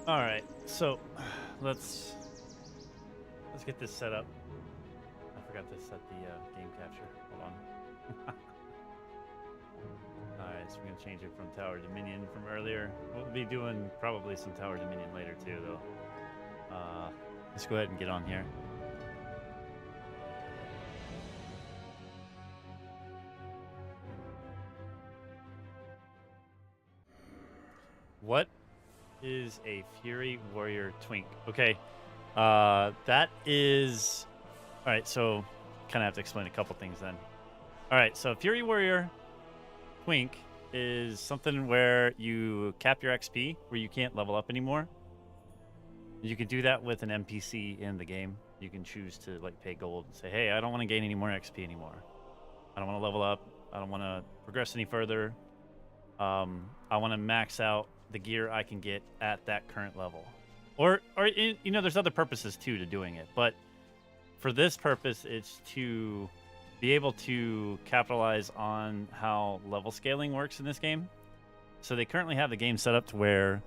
All right, so let's get this set up. I forgot to set the game capture. Hold on. All right, so we're gonna change it from Tower Dominion from earlier. We'll be doing probably some Tower Dominion later too, though. Let's go ahead and get on here. What is a Fury Warrior Twink? Okay, that is... All right, so kind of have to explain a couple things then. All right, so Fury Warrior Twink is something where you cap your XP, where you can't level up anymore. You can do that with an NPC in the game. You can choose to like pay gold and say, hey, I don't want to gain any more XP anymore. I don't want to level up. I don't want to progress any further. I want to max out the gear I can get at that current level. Or you know, there's other purposes too to doing it. But for this purpose, it's to be able to capitalize on how level scaling works in this game. So they currently have the game set up to where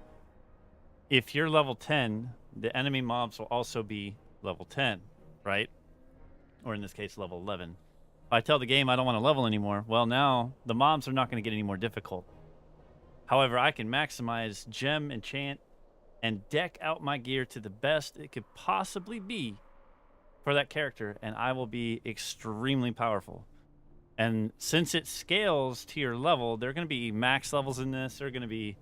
if you're level 10, the enemy mobs will also be level 10, right? Or in this case, level 11. If I tell the game I don't want to level anymore, well, now the mobs are not going to get any more difficult. However, I can maximize gem, enchant, and deck out my gear to the best it could possibly be for that character, and I will be extremely powerful. And since it scales to your level, there are going to be max levels in this. There are going to be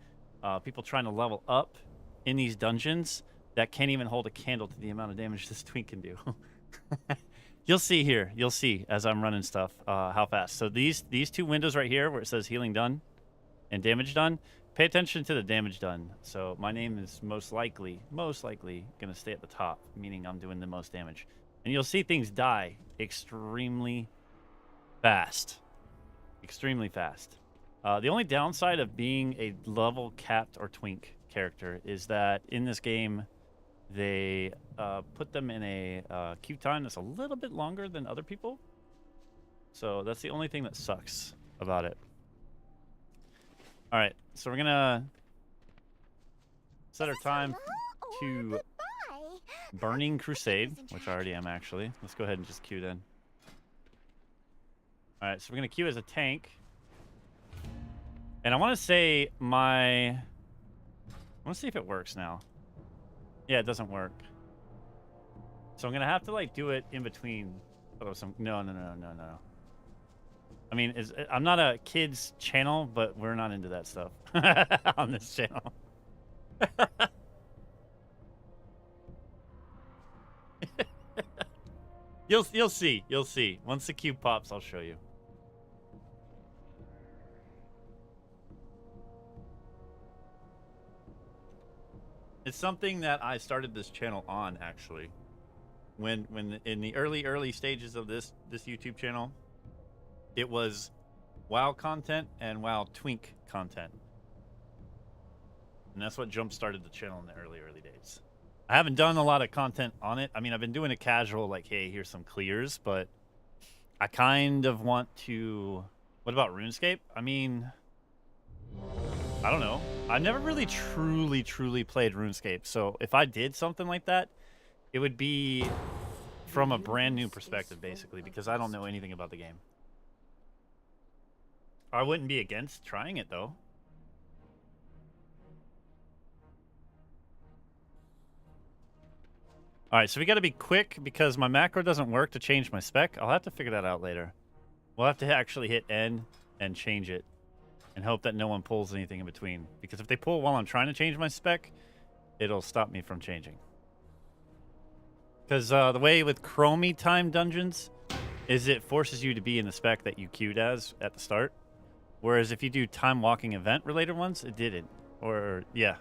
people trying to level up in these dungeons that can't even hold a candle to the amount of damage this Twink can do. You'll see here. You'll see as I'm running stuff how fast. So these two windows right here where it says healing done and damage done, pay attention to the damage done. So my name is most likely going to stay at the top, meaning I'm doing the most damage. And you'll see things die extremely fast. Extremely fast. The only downside of being a level capped or Twink character is that in this game, they put them in a queue time that's a little bit longer than other people. So that's the only thing that sucks about it. All right, so we're going to set our time to Burning Crusade, which I already am actually. Let's go ahead and just queue then. All right, so we're going to queue as a tank. And I want to say I want to see if it works now. Yeah, it doesn't work. So I'm going to have to like do it in between. No. I mean, I'm not a kids channel, but we're not into that stuff on this channel. You'll see. You'll see. Once the cube pops, I'll show you. It's something that I started this channel on, actually. When in the early stages of this YouTube channel, it was WoW content and WoW Twink content. And that's what jump-started the channel in the early days. I haven't done a lot of content on it. I mean, I've been doing a casual, like, hey, here's some clears, but I kind of want to... What about RuneScape? I mean, I don't know. I've never really truly played RuneScape, so if I did something like that, it would be from a brand new perspective, basically, because I don't know anything about the game. I wouldn't be against trying it, though. All right, so we got to be quick because my macro doesn't work to change my spec. I'll have to figure that out later. We'll have to actually hit N and change it and hope that no one pulls anything in between. Because if they pull while I'm trying to change my spec, it'll stop me from changing. Because the way with Chromy time dungeons is it forces you to be in the spec that you queued as at the start. Whereas if you do time walking event related ones, it didn't. Or, yeah.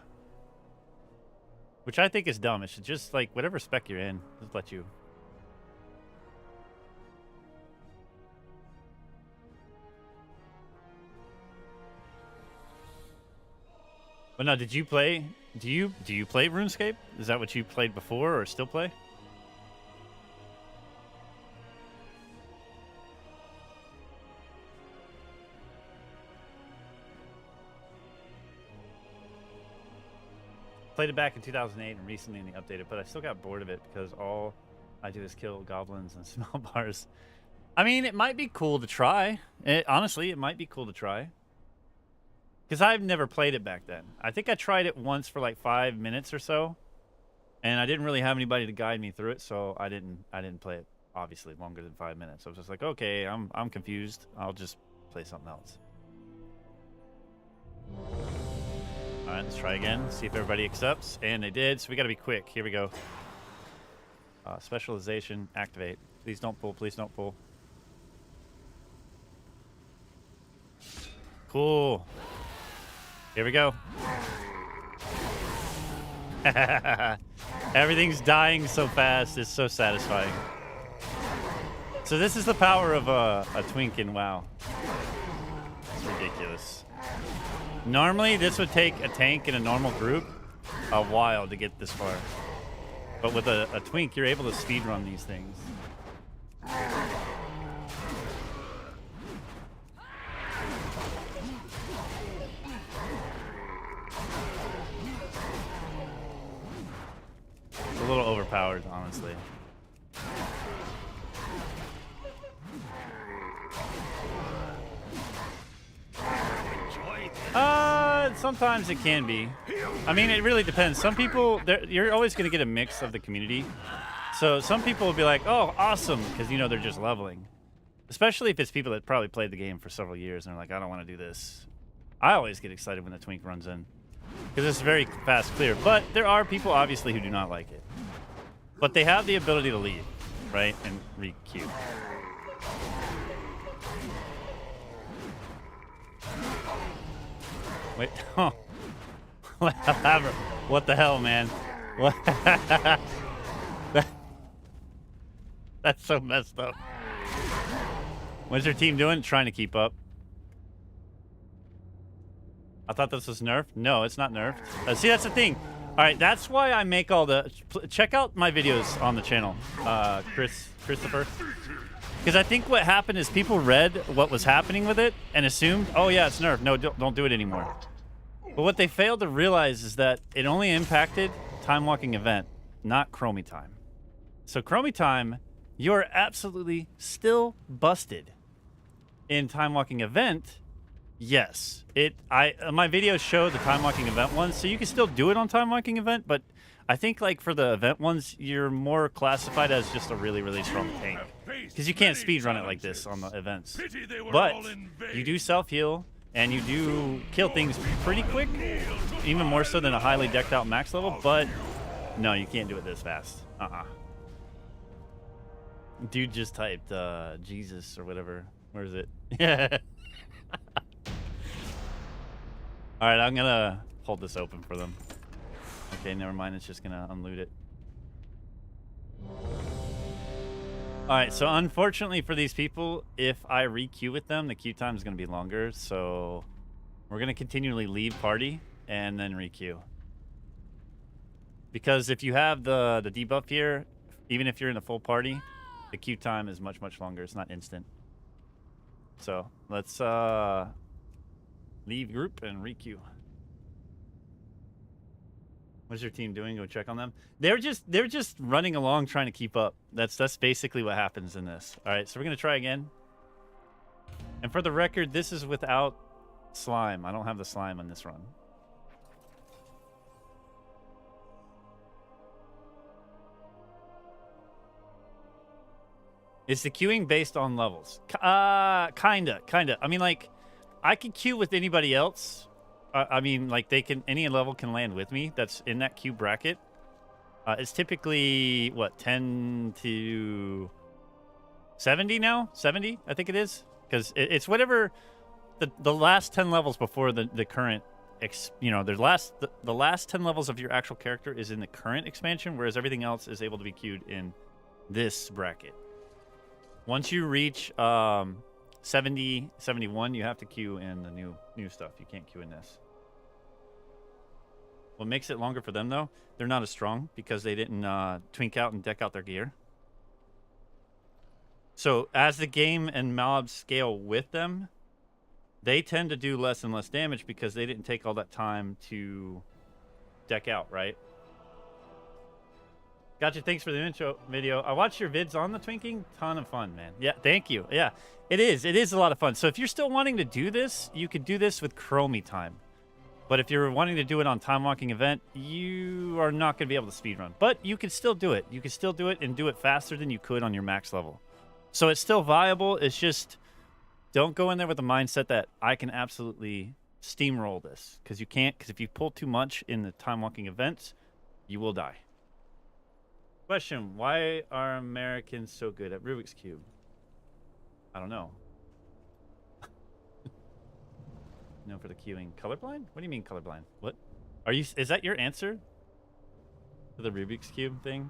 Which I think is dumb. It should just, like, whatever spec you're in, just let you. But no, did you play? Do you play RuneScape? Is that what you played before or still play? played it back in 2008 and recently updated, but I still got bored of it because all I do is kill goblins and smell bars. I mean, it might be cool to try. Honestly, it might be cool to try. Because I've never played it back then. I think I tried it once for like 5 minutes or so. And I didn't really have anybody to guide me through it, so I didn't play it, obviously, longer than 5 minutes. I was just like, okay, I'm confused. I'll just play something else. Alright, let's try again. See if everybody accepts. And they did, so we gotta be quick. Here we go. Specialization, activate. Please don't pull, please don't pull. Cool. Here we go. Everything's dying so fast. It's so satisfying. So this is the power of a Twink in WoW. It's ridiculous. Normally, this would take a tank in a normal group a while to get this far. But with a Twink, you're able to speedrun these things. It's a little overpowered, honestly. Sometimes it can be. I mean, it really depends. Some people, you're always going to get a mix of the community. So some people will be like, oh, awesome, because, you know, they're just leveling. Especially if it's people that probably played the game for several years and they're like, I don't want to do this. I always get excited when the Twink runs in because it's very fast clear. But there are people, obviously, who do not like it. But they have the ability to leave, right, and re-queue. Wait, oh. What the hell, man? What? That's so messed up. What's your team doing? Trying to keep up. I thought this was nerfed. No, it's not nerfed. See, that's the thing. All right, that's why I make all the... Check out my videos on the channel, Christopher. Because I think what happened is people read what was happening with it and assumed, oh, yeah, it's nerfed. No, don't do it anymore. But what they failed to realize is that it only impacted time walking event, not Chromy time. So Chromy time, you're absolutely still busted. In time walking event, yes. My videos show the time walking event ones, so you can still do it on time walking event, but I think like for the event ones, you're more classified as just a really, really strong tank. Because you can't speedrun it like this on the events. But you do self-heal, and you do kill things pretty quick, even more so than a highly decked out max level, but no, you can't do it this fast. Dude just typed Jesus or whatever. Where is it? Yeah. Alright, I'm gonna hold this open for them. Okay, never mind, it's just gonna unloot it. Alright, so unfortunately for these people, if I re-queue with them, the queue time is going to be longer, so we're going to continually leave party and then re-queue. Because if you have the debuff here, even if you're in a full party, the queue time is much, much longer. It's not instant. So let's leave group and re-queue. What's your team doing? Go check on them. They're just running along trying to keep up. That's basically what happens in this. All right, so we're gonna try again. And for the record, this is without slime. I don't have the slime on this run. Is the queuing based on levels? Kinda. I mean, like, I can queue with anybody else. I mean, like, any level can land with me that's in that queue bracket. It's typically, what, 10 to 70 now? 70, I think it is. Because it's whatever the last 10 levels before the current, the last 10 levels of your actual character is in the current expansion, whereas everything else is able to be queued in this bracket. Once you reach 70, 71, you have to queue in the new stuff. You can't queue in this. What makes it longer for them, though, they're not as strong because they didn't twink out and deck out their gear. So as the game and mobs scale with them, they tend to do less and less damage because they didn't take all that time to deck out, right? Gotcha. Thanks for the intro video. I watched your vids on the Twinking. Ton of fun, man. Yeah, thank you. Yeah, it is. It is a lot of fun. So if you're still wanting to do this, you could do this with Chromy time. But if you're wanting to do it on time walking event, you are not going to be able to speedrun. But you can still do it. You can still do it and do it faster than you could on your max level. So it's still viable. It's just don't go in there with the mindset that I can absolutely steamroll this. Because you can't. Because if you pull too much in the time walking events, you will die. Question, why are Americans so good at Rubik's Cube? I don't know. For the queuing. Colorblind? What do you mean colorblind? What? Are you? Is that your answer? To the Rubik's Cube thing?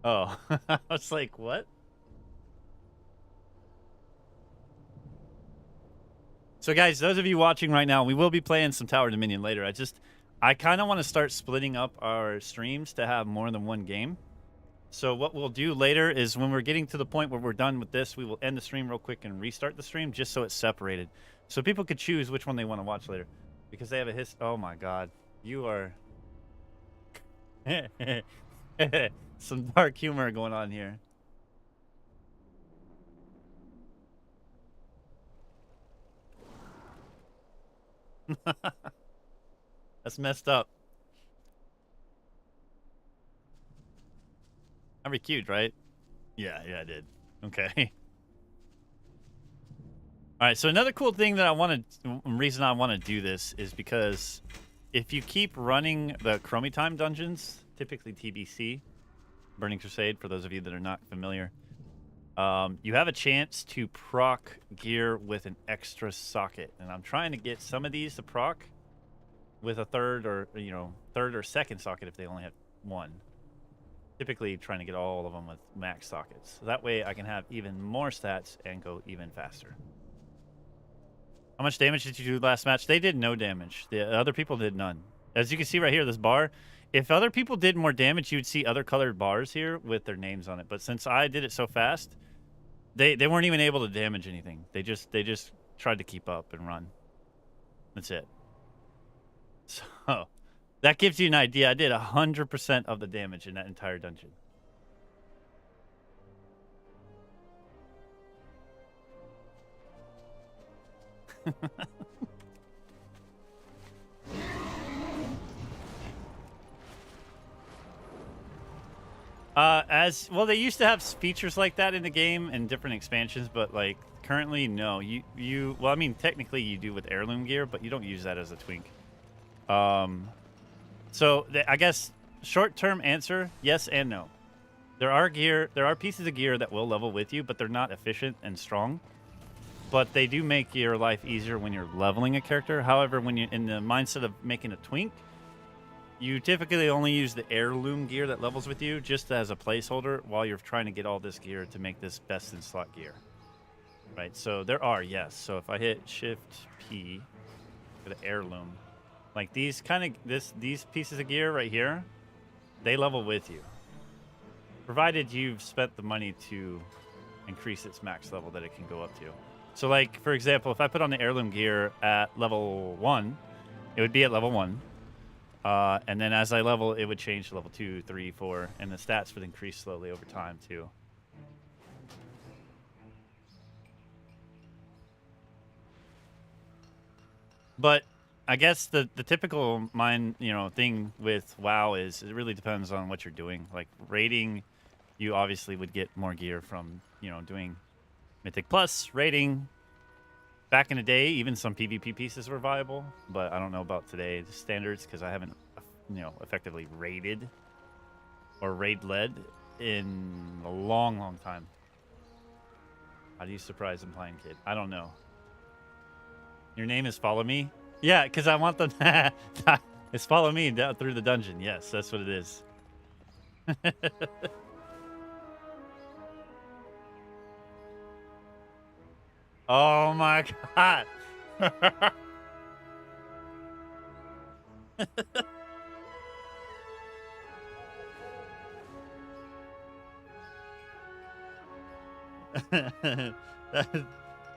Oh. I was like, what? So guys, those of you watching right now, we will be playing some Tower Dominion later. I kind of want to start splitting up our streams to have more than one game. So what we'll do later is when we're getting to the point where we're done with this, we will end the stream real quick and restart the stream just so it's separated. So people could choose which one they want to watch later. Because they have a oh my god. You are... some dark humor going on here. That's messed up. I requeued, right? Yeah, I did. Okay. All right, so another cool thing that reason I want to do this is because if you keep running the Chromy time dungeons, typically TBC, Burning Crusade, for those of you that are not familiar, you have a chance to proc gear with an extra socket. And I'm trying to get some of these to proc with a third or second socket if they only have one. Typically trying to get all of them with max sockets. So that way I can have even more stats and go even faster. How much damage did you do last match? They did no damage. The other people did none. As you can see right here, this bar, if other people did more damage, you'd see other colored bars here with their names on it. But since I did it so fast, they weren't even able to damage anything. They just tried to keep up and run. That's it. So that gives you an idea. I did 100% of the damage in that entire dungeon. As well, they used to have features like that in the game and different expansions, but like currently, no. Well, I mean, technically you do with heirloom gear, but you don't use that as a twink. So I guess short-term answer, yes and no. There are pieces of gear that will level with you, but they're not efficient and strong. But they do make your life easier when you're leveling a character. However, when you're in the mindset of making a twink, you typically only use the heirloom gear that levels with you just as a placeholder while you're trying to get all this gear to make this best in slot gear. Right, so there are, yes. So if I hit Shift P for the heirloom, like these pieces of gear right here, they level with you. Provided you've spent the money to increase its max level that it can go up to. So like, for example, if I put on the heirloom gear at level 1, it would be at level 1. And then as I level, it would change to level 2, 3, 4, and the stats would increase slowly over time too. But I guess the typical thing with WoW is it really depends on what you're doing. Like raiding, you obviously would get more gear from, doing Mythic Plus, raiding. Back in the day, even some PvP pieces were viable, but I don't know about today's standards because I haven't, effectively raided or raid-led in a long, long time. How do you surprise a blind kid? I don't know. Your name is Follow Me? Yeah, because I want them. It's Follow Me down through the dungeon. Yes, that's what it is. Oh my god.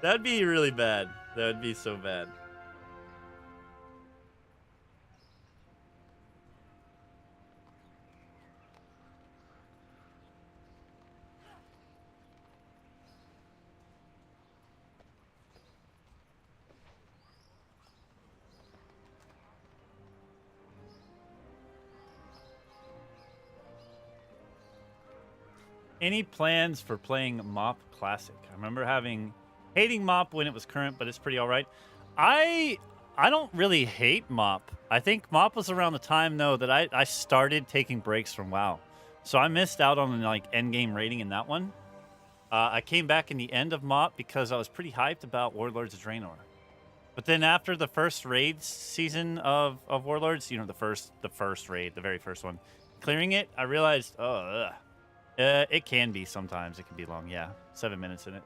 That'd be really bad. That would be so bad. Any plans for playing Mop Classic? I remember hating Mop when it was current, but it's pretty all right. I don't really hate Mop. I think Mop was around the time though that I started taking breaks from WoW, so I missed out on like end game rating in that one. I came back in the end of Mop because I was pretty hyped about Warlords of Draenor. But then after the first raid season of Warlords, you know, the first raid, the very first one, clearing it, I realized, it can be sometimes. It can be long, yeah. 7 minutes in it.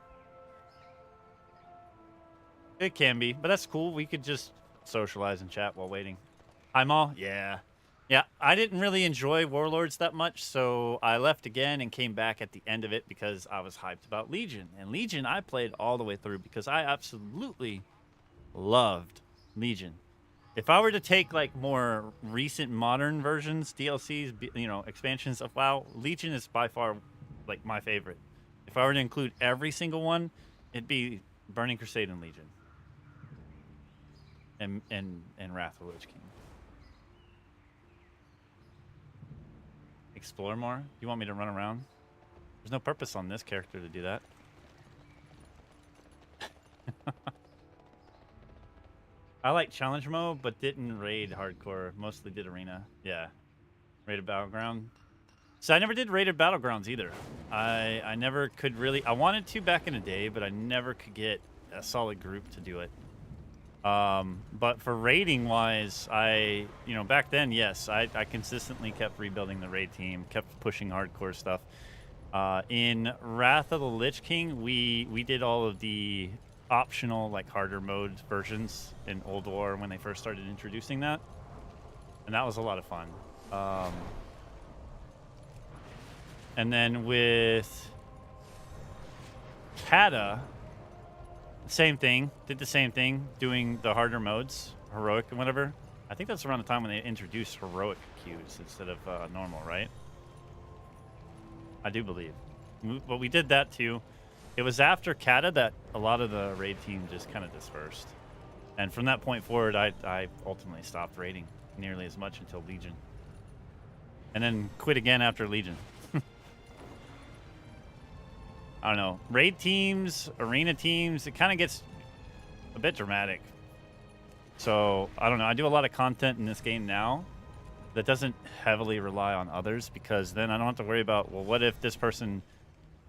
It can be, but that's cool. We could just socialize and chat while waiting. Hi, Maul. Yeah. Yeah, I didn't really enjoy Warlords that much, so I left again and came back at the end of it because I was hyped about Legion. And Legion, I played all the way through because I absolutely loved Legion. If I were to take like more recent modern versions, DLCs, you know, expansions of WoW, Legion is by far like my favorite. If I were to include every single one, it'd be Burning Crusade and Legion. And Wrath of the Lich King. Explore more? You want me to run around? There's no purpose on this character to do that. I like challenge mode, but didn't raid hardcore. Mostly did arena. Yeah. Raided Battleground. So I never did Raided Battlegrounds either. I never could really... I wanted to back in the day, but I never could get a solid group to do it. But for raiding wise, you know, back then, yes, I consistently kept rebuilding the raid team, kept pushing hardcore stuff. In Wrath of the Lich King, we did all of the optional, like, harder mode versions in Old War when they first started introducing that. And that was a lot of fun. And then with Kata, same thing. Did the same thing, doing the harder modes, heroic and whatever. I think that's around the time when they introduced heroic queues instead of normal, right? I do believe. But we did that too. It was after Kata that a lot of the raid team just kind of dispersed. And from that point forward, I ultimately stopped raiding nearly as much until Legion. And then quit again after Legion. I don't know. Raid teams, arena teams, it kind of gets a bit dramatic. So, I don't know. I do a lot of content in this game now that doesn't heavily rely on others, because then I don't have to worry about, well, what if this person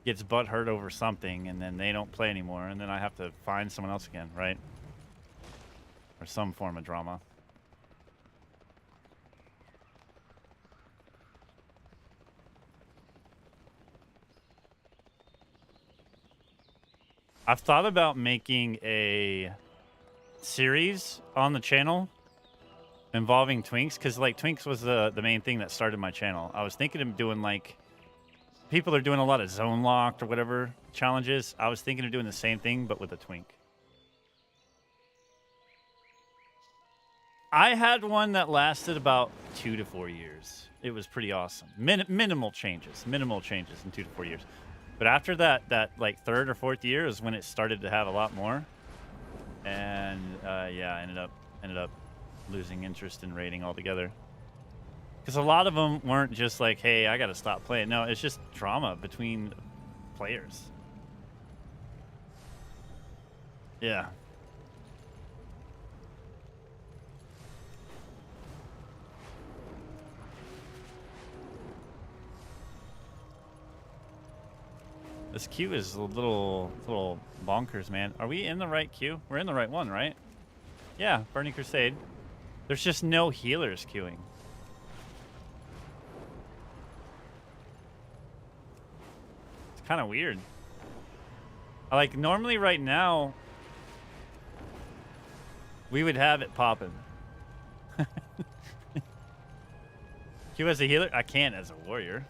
gets butthurt over something and then they don't play anymore, and then I have to find someone else again, right? Or some form of drama. I've thought about making a series on the channel involving Twinks, because like Twinks was the main thing that started my channel. I was thinking of doing, like, people are doing a lot of zone locked or whatever challenges. I was thinking of doing the same thing, but with a Twink. I had one that lasted about 2 to 4 years. It was pretty awesome. Minimal changes in 2 to 4 years. But after that like 3rd or 4th year is when it started to have a lot more. And yeah, I ended up losing interest in raiding altogether. Because a lot of them weren't just like, hey, I got to stop playing. No, it's just drama between players. Yeah. This queue is a little bonkers, man. Are we in the right queue? We're in the right one, right? Yeah, Burning Crusade. There's just no healers queuing. It's kind of weird. Like, normally right now, we would have it popping. Queue as a healer? I can't as a warrior.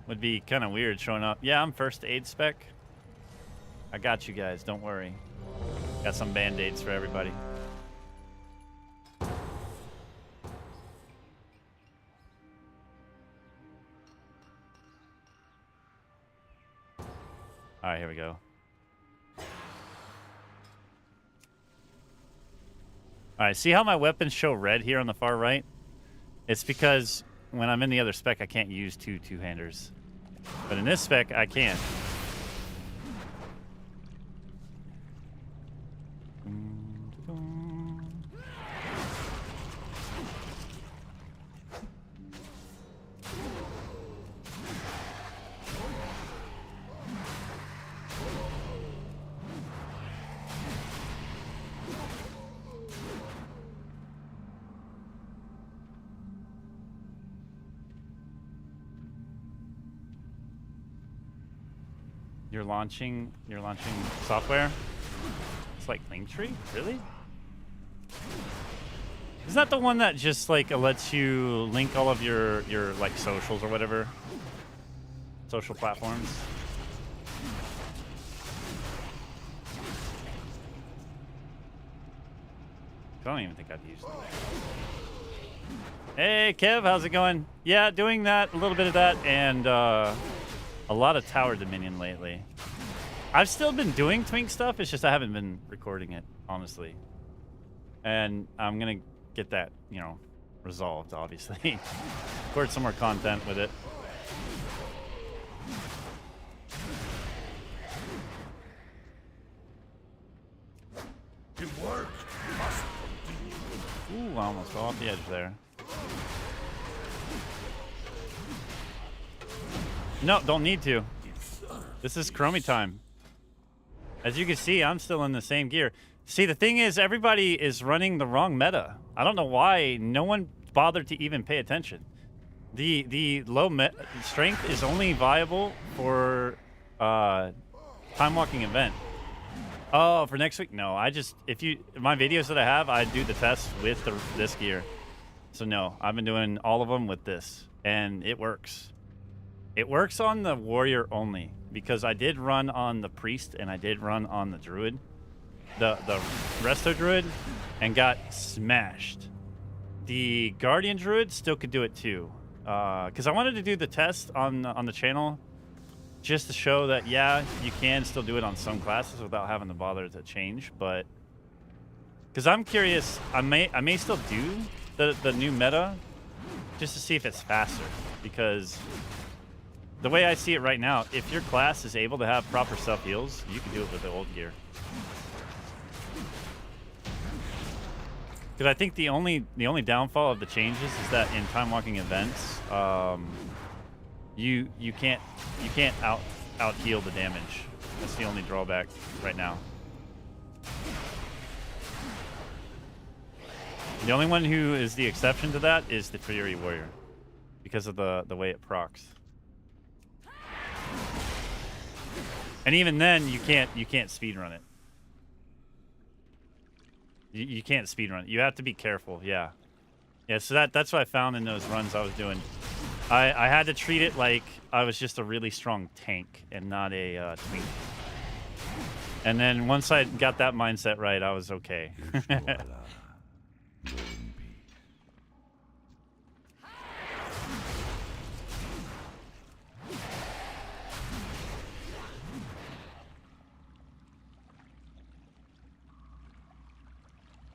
would be kind of weird showing up. Yeah, I'm first aid spec. I got you guys. Don't worry. Got some band-aids for everybody. All right, here we go. All right, see how my weapons show red here on the far right? It's because when I'm in the other spec, I can't use two-handers. But in this spec, I can. You're launching software? It's like Linktree? Really? Isn't that the one that just like lets you link all of your like socials or whatever? Social platforms? I don't even think I've used it. Hey Kev, how's it going? Yeah, doing that, a little bit of that, and a lot of tower dominion lately. I've still been doing Twink stuff, it's just I haven't been recording it, honestly. And I'm gonna get that, you know, resolved, obviously. Record some more content with it. It worked. Must continue. Ooh, I almost fell off the edge there. No, don't need to. This is Chromy time. As you can see, I'm still in the same gear. See, the thing is, everybody is running the wrong meta. I don't know why no one bothered to even pay attention. The low strength is only viable for time walking event. Oh, for next week? No, I just my videos that I have, I do the test with this gear. So no, I've been doing all of them with this, and it works. It works on the warrior only, because I did run on the priest and I did run on the druid, the resto druid, and got smashed. The guardian druid still could do it too, because I wanted to do the test on the channel, just to show that yeah, you can still do it on some classes without having to bother to change. But because I'm curious, I may still do the new meta just to see if it's faster, because the way I see it right now, if your class is able to have proper self-heals, you can do it with the old gear. Because I think the only downfall of the changes is that in time walking events, you can't out heal the damage. That's the only drawback right now. The only one who is the exception to that is the Fury Warrior, because of the way it procs. And even then, you can't speedrun it. You can't speedrun it. You have to be careful. Yeah. So that's what I found in those runs I was doing. I had to treat it like I was just a really strong tank and not a twink. And then once I got that mindset right, I was okay.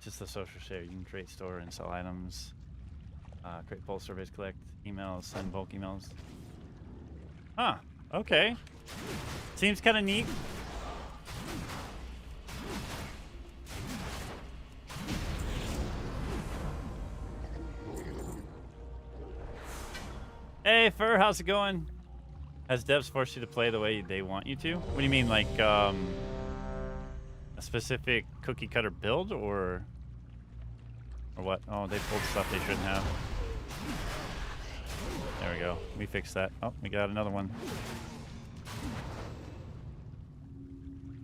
Just the social share. You can create, store, and sell items. Create bulk surveys, collect emails, send bulk emails. Huh. Okay. Seems kind of neat. Hey, Fur, how's it going? Has devs forced you to play the way they want you to? What do you mean, like a specific cookie cutter build, or what? Oh, they pulled stuff they shouldn't have. There we go. We fixed that. Oh, we got another one.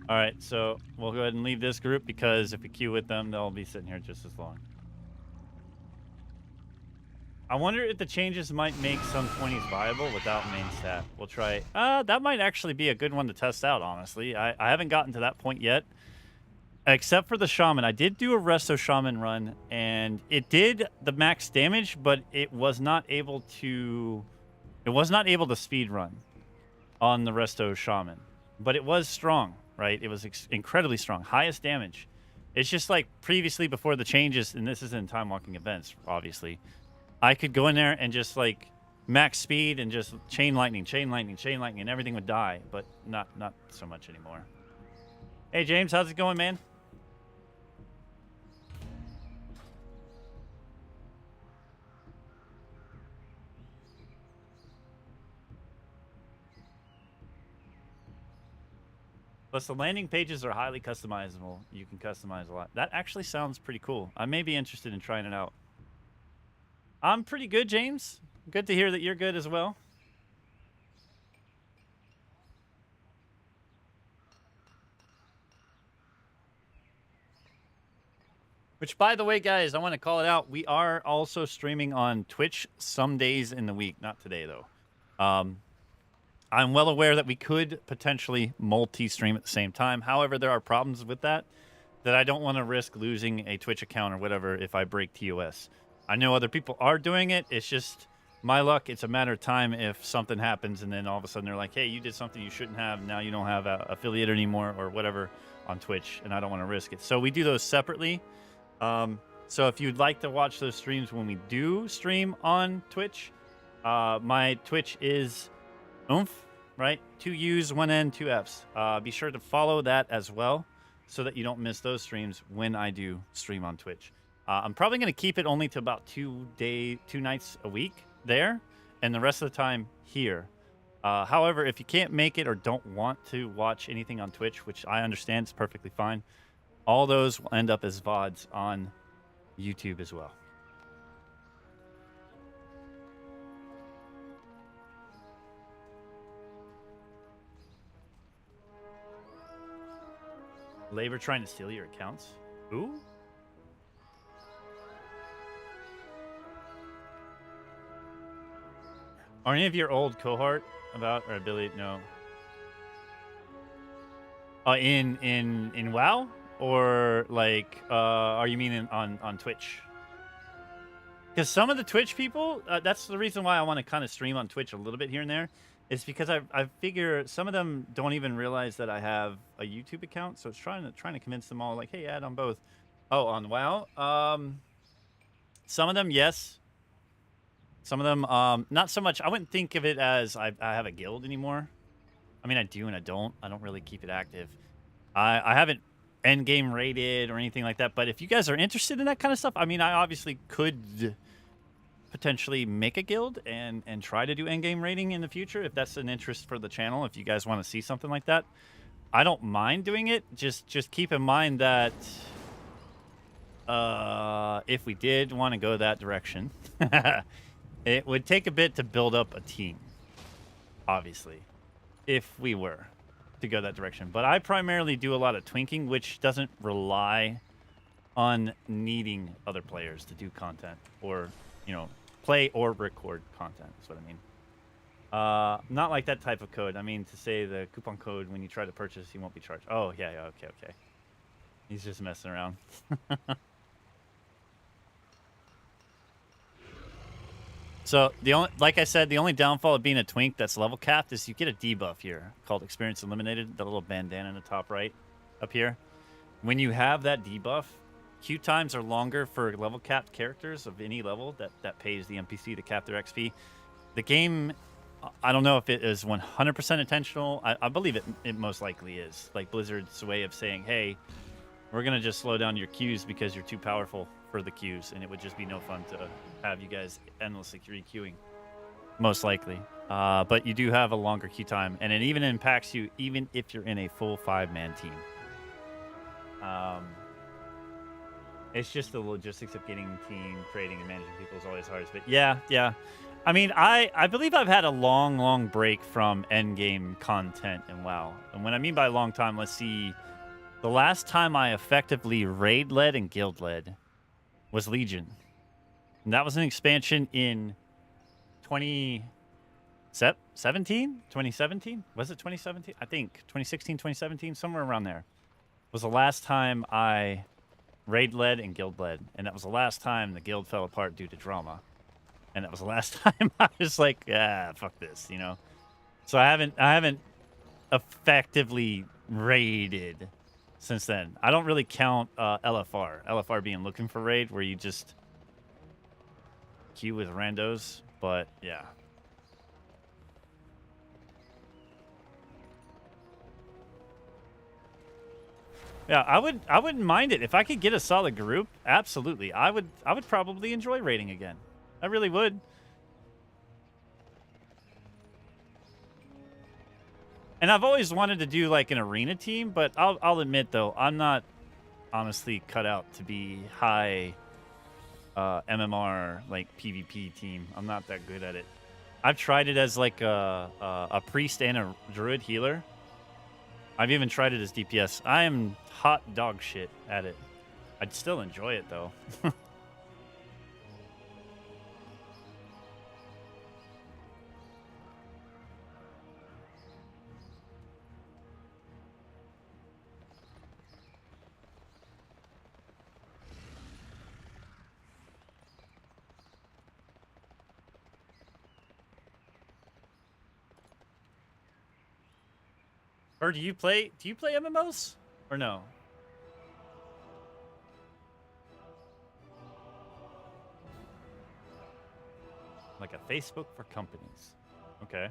All right, so we'll go ahead and leave this group, because if we queue with them, they'll be sitting here just as long. I wonder if the changes might make some 20s viable without main stat. We'll try. That might actually be a good one to test out, honestly. I haven't gotten to that point yet. Except for the Shaman. I did do a Resto Shaman run, and it did the max damage, but it was not able to... It was not able to speed run on the Resto Shaman. But it was strong, right? It was incredibly strong. Highest damage. It's just like previously before the changes, and this is in time walking events, obviously. I could go in there and just like max speed and just chain lightning, and everything would die, but not so much anymore. Hey James, how's it going, man? Plus, the landing pages are highly customizable. You can customize a lot. That actually sounds pretty cool. I may be interested in trying it out. I'm pretty good, James. Good to hear that you're good as well. Which, by the way, guys, I want to call it out. We are also streaming on Twitch some days in the week. Not today, though. I'm well aware that we could potentially multi-stream at the same time. However, there are problems with that I don't want to risk losing a Twitch account or whatever if I break TOS. I know other people are doing it. It's just my luck. It's a matter of time if something happens and then all of a sudden they're like, hey, you did something you shouldn't have. Now you don't have an affiliate anymore or whatever on Twitch, and I don't want to risk it. So we do those separately. So if you'd like to watch those streams when we do stream on Twitch, my Twitch is oomph, right? 2 U's, 1 N, 2 F's. Be sure to follow that as well so that you don't miss those streams when I do stream on Twitch. I'm probably going to keep it only to about 2 nights a week there, and the rest of the time here. However, if you can't make it or don't want to watch anything on Twitch, which I understand is perfectly fine, all those will end up as VODs on YouTube as well. Labor trying to steal your accounts? Who? Are any of your old cohort about or ability? No. In WoW? Or like, are you meaning on Twitch? Because some of the Twitch people, that's the reason why I want to kind of stream on Twitch a little bit here and there, is because I figure some of them don't even realize that I have a YouTube account. So it's trying to convince them all, like, hey, add on both. Oh, on WoW. Some of them, yes. Some of them, not so much. I wouldn't think of it as I have a guild anymore. I mean, I do and I don't. I don't really keep it active. I haven't end game rated or anything like that, but if you guys are interested in that kind of stuff, I mean, I obviously could potentially make a guild and try to do end game rating in the future if that's an interest for the channel. If you guys want to see something like that, I don't mind doing it. Just keep in mind that if we did want to go that direction, it would take a bit to build up a team, obviously, if we were to go that direction. But I primarily do a lot of twinking, which doesn't rely on needing other players to do content or, you know, play or record content. That's what I mean. Not like that type of code. I mean, to say the coupon code when you try to purchase, you won't be charged. Oh, yeah, okay. He's just messing around. So like I said, the only downfall of being a twink that's level capped is you get a debuff here called Experience Eliminated, the little bandana in the top right up here. When you have that debuff, queue times are longer for level capped characters of any level that pays the NPC to cap their XP. The game, I don't know if it is 100% intentional. I believe it most likely is. Like Blizzard's way of saying, hey, we're going to just slow down your queues because you're too powerful for the queues, and it would just be no fun to have you guys endlessly re-queuing, most likely. But you do have a longer queue time, and it even impacts you even if you're in a full 5-man team. It's just the logistics of getting team, creating, and managing people is always hard. But yeah. I mean, I believe I've had a long break from endgame content in WoW. And when I mean by long time, let's see. The last time I effectively raid-led and guild-led was Legion. And that was an expansion in 2017? 2017? Was it 2017? I think 2016, 2017, somewhere around there. Was the last time I raid led and guild led, and that was the last time the guild fell apart due to drama. And that was the last time I was like, fuck this, you know. So I haven't effectively raided since then. I don't really count LFR being looking for raid, where you just queue with randos, but yeah. Yeah, I wouldn't mind it if I could get a solid group. Absolutely, I would probably enjoy raiding again. I really would. And I've always wanted to do like an arena team, but I'll admit though, I'm not honestly cut out to be high MMR like PvP team. I'm not that good at it. I've tried it as like a priest and a druid healer. I've even tried it as DPS. I am hot dog shit at it. I'd still enjoy it though. Or do you play MMOs or no? Like a Facebook for companies. Okay.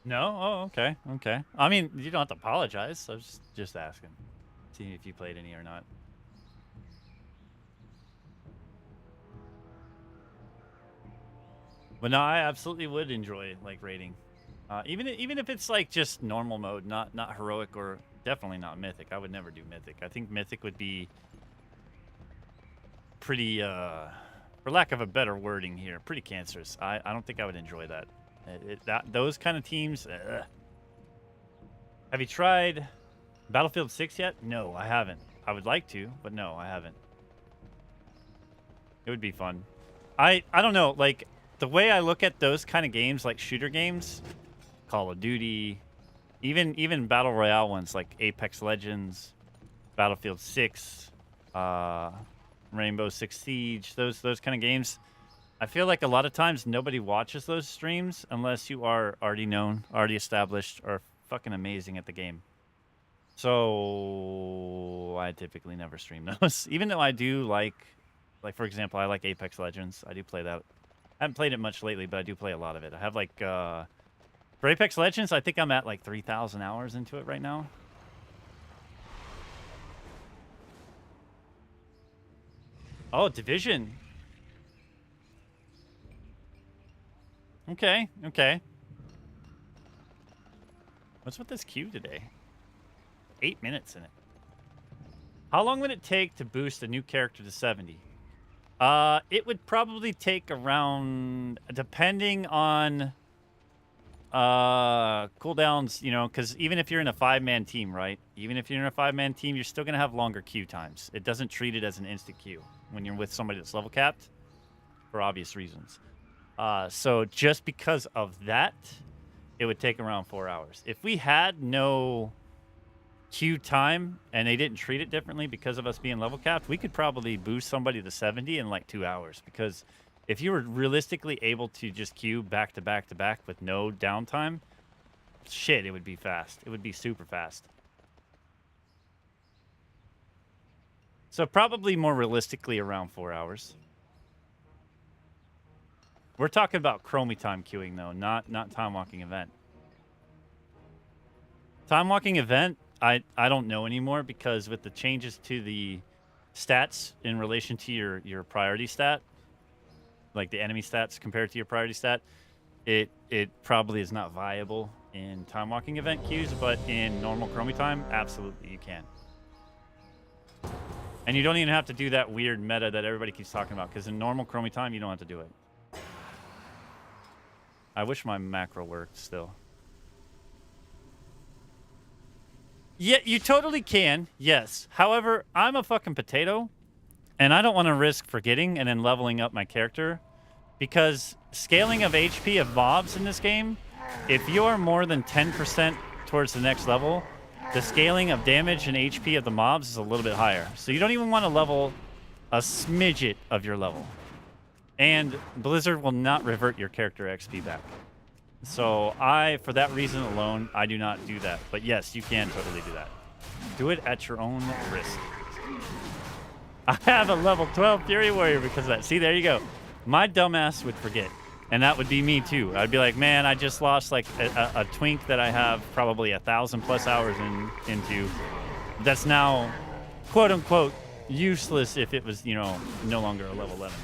No? Oh, okay. Okay. I mean, you don't have to apologize. I was just asking. Seeing if you played any or not. But no, I absolutely would enjoy like raiding. Even if it's like just normal mode, not heroic or definitely not mythic. I would never do mythic. I think mythic would be pretty for lack of a better wording here, pretty cancerous. I don't think I would enjoy that. Those kind of teams. Have you tried Battlefield 6 yet? No, I haven't. I would like to, but no, I haven't. It would be fun. I don't know, like the way I look at those kind of games, like shooter games, Call of Duty, even battle royale ones like Apex Legends, Battlefield 6, Rainbow Six Siege, those kind of games. I feel like a lot of times nobody watches those streams unless you are already known, already established, or fucking amazing at the game. So I typically never stream those, even though I do like for example, I like Apex Legends. I do play that. I haven't played it much lately, but I do play a lot of it. I have like for Apex Legends, I think I'm at like 3,000 hours into it right now. Oh, Division. Okay, okay. What's with this queue today? 8 minutes in it. How long would it take to boost a new character to 70? It would probably take around, depending on cooldowns, you know, because even if you're in a 5-man team, right? Even if you're in a 5-man team, you're still going to have longer queue times. It doesn't treat it as an instant queue when you're with somebody that's level capped, for obvious reasons. So just because of that, it would take around 4 hours. If we had no queue time and they didn't treat it differently because of us being level capped, we could probably boost somebody to 70 in like 2 hours. Because if you were realistically able to just queue back to back to back with no downtime, shit, it would be fast. It would be super fast. So probably more realistically around 4 hours. We're talking about Chromy time queuing though, not time walking event. Time walking event, I don't know anymore, because with the changes to the stats in relation to your priority stat, like the enemy stats compared to your priority stat, it probably is not viable in time walking event queues, but in normal Chromy time, absolutely you can. And you don't even have to do that weird meta that everybody keeps talking about, because in normal Chromy time, you don't have to do it. I wish my macro worked still. Yeah, you totally can, yes. However, I'm a fucking potato, and I don't want to risk forgetting and then leveling up my character, because scaling of HP of mobs in this game, if you're more than 10% towards the next level, the scaling of damage and HP of the mobs is a little bit higher. So you don't even want to level a smidget of your level. And Blizzard will not revert your character XP back. So for that reason alone, I do not do that. But yes, you can totally do that. Do it at your own risk. I have a level 12 Fury Warrior because of that. See, there you go. My dumbass would forget. And that would be me too. I'd be like, man, I just lost like a twink that I have probably 1,000+ hours into. That's now, quote unquote, useless if it was, you know, no longer a level 11.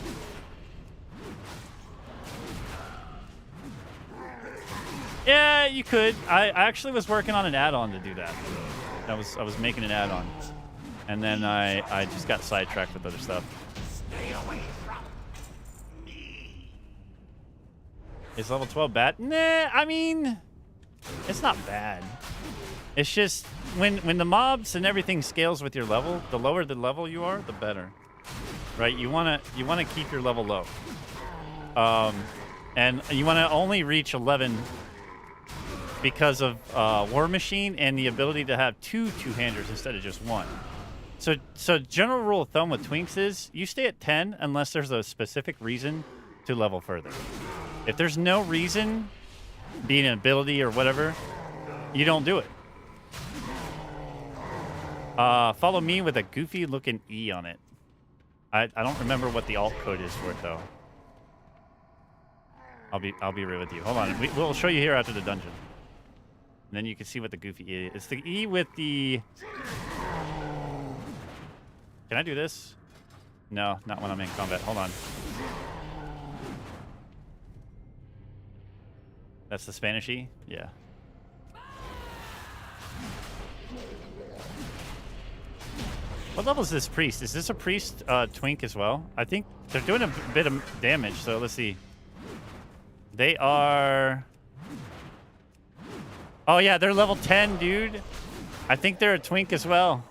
Yeah, you could. I actually was working on an add-on to do that. I was making an add-on, and then I just got sidetracked with other stuff. Stay away from me. Is level 12 bad? Nah, I mean, it's not bad. It's just when the mobs and everything scales with your level, the lower the level you are, the better. Right? You wanna keep your level low. And you wanna only reach 11 because of War Machine and the ability to have two-handers instead of just one. So general rule of thumb with Twinks is you stay at 10 unless there's a specific reason to level further. If there's no reason, being an ability or whatever, you don't do it. Follow me with a goofy looking E on it. I don't remember what the alt code is for it though. I'll be real with you. Hold on. We'll show you here after the dungeon. And then you can see what the goofy E is. It's the E with the... Can I do this? No, not when I'm in combat. Hold on. That's the Spanish E? Yeah. What level is this priest? Is this a priest twink as well? I think they're doing a bit of damage, so let's see. They are... Oh yeah, they're level 10, dude. I think they're a twink as well.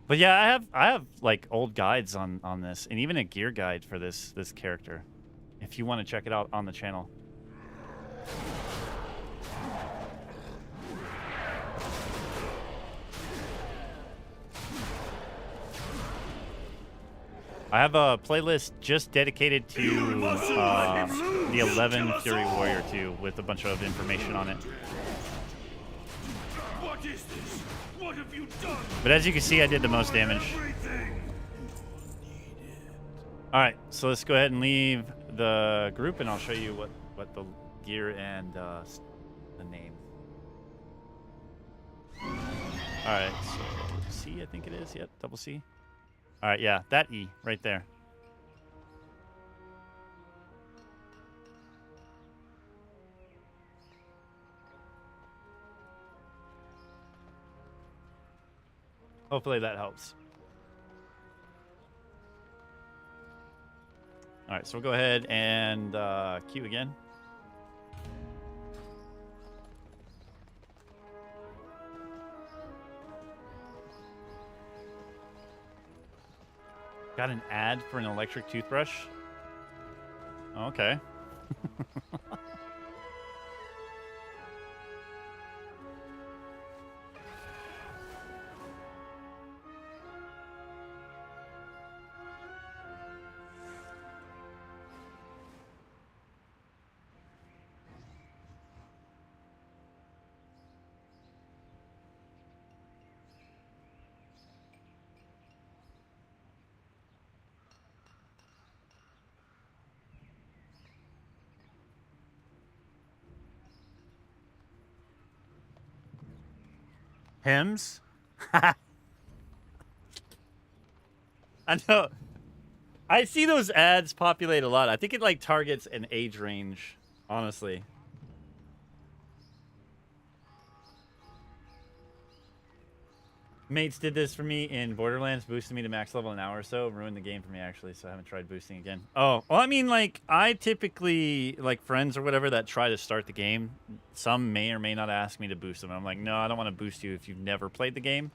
But yeah, I have like old guides on this, and even a gear guide for this character, if you want to check it out on the channel. I have a playlist just dedicated to the 11 Fury Warrior 2 with a bunch of information on it. What is this? What have you done? But as you can see, I did the most damage. All right, so let's go ahead and leave the group, and I'll show you what the gear and the name. All right, so C, I think it is. Yep, double C. All right, yeah, that E right there. Hopefully that helps. All right, so we'll go ahead and queue again. Got an ad for an electric toothbrush? Okay. Hems? I know. I see those ads populate a lot. I think it like targets an age range, honestly. Mates did this for me in Borderlands, boosted me to max level an hour or so, ruined the game for me actually, so I haven't tried boosting again. Oh, well, I mean, like, I typically, like, friends or whatever that try to start the game, some may or may not ask me to boost them. I'm like, no, I don't want to boost you if you've never played the game.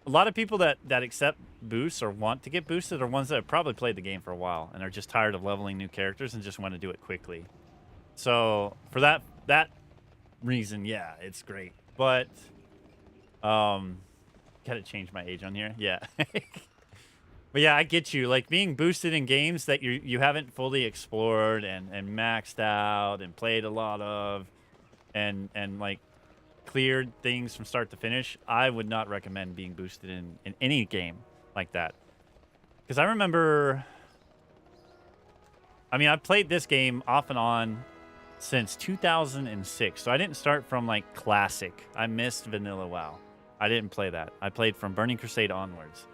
A lot of people that accept boosts or want to get boosted are ones that have probably played the game for a while and are just tired of leveling new characters and just want to do it quickly. So, for that reason, yeah, it's great. But, gotta change my age on here. Yeah. But yeah, I get you. Like, being boosted in games that you haven't fully explored and maxed out and played a lot of and like cleared things from start to finish, I would not recommend being boosted in any game like that. Because I remember, I mean, I've played this game off and on since 2006. So I didn't start from like classic. I missed Vanilla WoW. I didn't play that. I played from Burning Crusade onwards.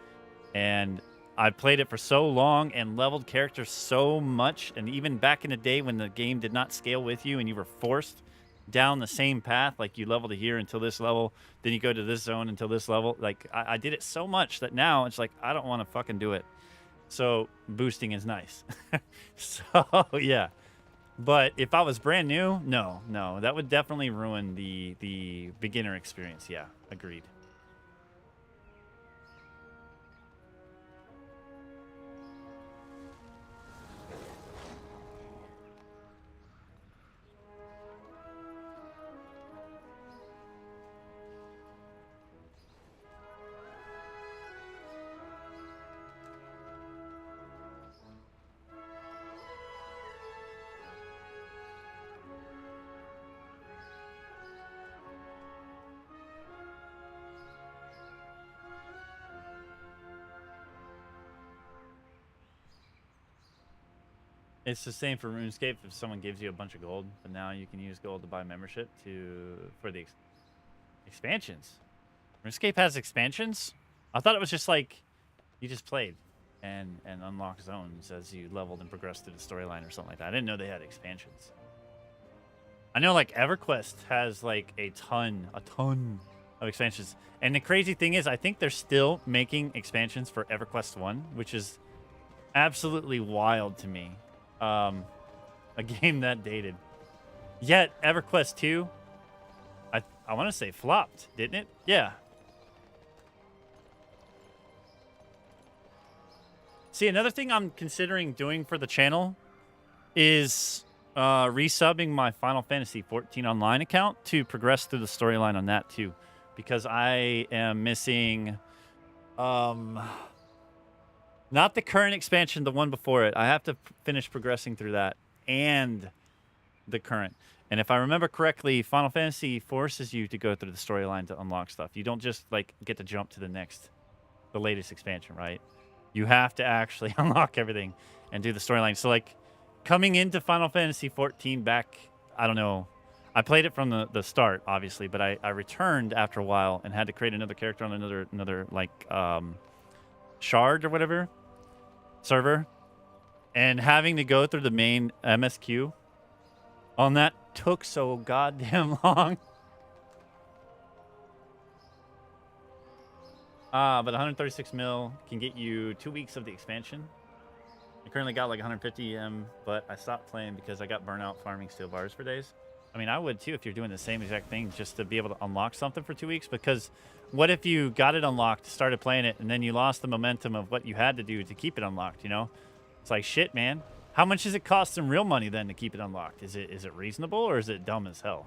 And I played it for so long and leveled characters so much. And even back in the day when the game did not scale with you and you were forced down the same path, like you level to here until this level, then you go to this zone until this level. Like, I did it so much that now it's like, I don't want to fucking do it. So boosting is nice. So, yeah. But if I was brand new, no, that would definitely ruin the beginner experience. Yeah, agreed. It's the same for RuneScape. If someone gives you a bunch of gold, but now you can use gold to buy membership for the expansions. RuneScape has expansions? I thought it was just like you just played and unlock zones as you leveled and progressed through the storyline or something like that. I didn't know they had expansions. I know like EverQuest has like a ton of expansions. And the crazy thing is, I think they're still making expansions for EverQuest 1, which is absolutely wild to me. A game that dated. Yet EverQuest 2, I want to say flopped, didn't it? Yeah. See, another thing I'm considering doing for the channel is resubbing my Final Fantasy 14 online account to progress through the storyline on that too, because I am missing not the current expansion, the one before it. I have to finish progressing through that and the current. And if I remember correctly, Final Fantasy forces you to go through the storyline to unlock stuff. You don't just like get to jump to the latest expansion, right? You have to actually unlock everything and do the storyline. So like coming into Final Fantasy 14 back, I don't know. I played it from the start, obviously, but I returned after a while and had to create another character on another like shard or whatever server, and having to go through the main MSQ on that took so goddamn long. But 136 mil can get you 2 weeks of the expansion. I currently got like 150 but I stopped playing because I got burnt out farming steel bars for days. I mean, I would too if you're doing the same exact thing just to be able to unlock something for 2 weeks. Because what if you got it unlocked, started playing it, and then you lost the momentum of what you had to do to keep it unlocked, you know? It's like, shit, man. How much does it cost some real money then to keep it unlocked? Is it reasonable or is it dumb as hell?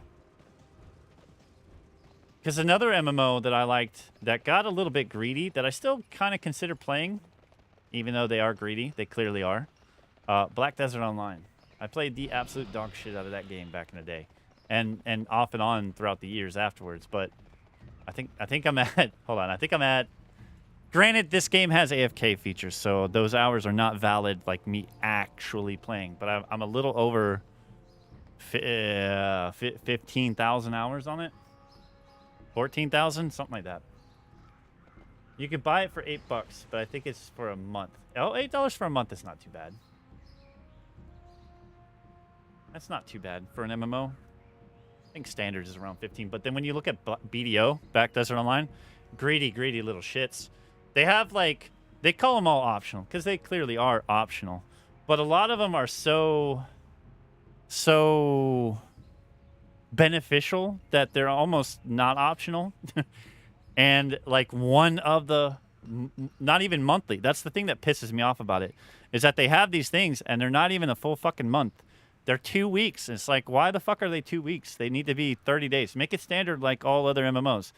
Because another MMO that I liked that got a little bit greedy, that I still kind of consider playing, even though they are greedy, they clearly are, Black Desert Online. I played the absolute dog shit out of that game back in the day, and off and on throughout the years afterwards. But I think I'm at, hold on, I think I'm at, granted, this game has AFK features, so those hours are not valid like me actually playing, but I'm a little over 15,000 hours on it. 14,000, something like that. You could buy it for $8, but I think it's for a month. Oh, $8 for a month is not too bad. That's not too bad for an MMO. I think standards is around 15. But then when you look at BDO, Back Desert Online, greedy little shits. They have like, they call them all optional because they clearly are optional. But a lot of them are so beneficial that they're almost not optional. And like one of the, not even monthly. That's the thing that pisses me off about it, is that they have these things and they're not even a full fucking month. They're 2 weeks. It's like, why the fuck are they 2 weeks? They need to be 30 days. Make it standard like all other MMOs.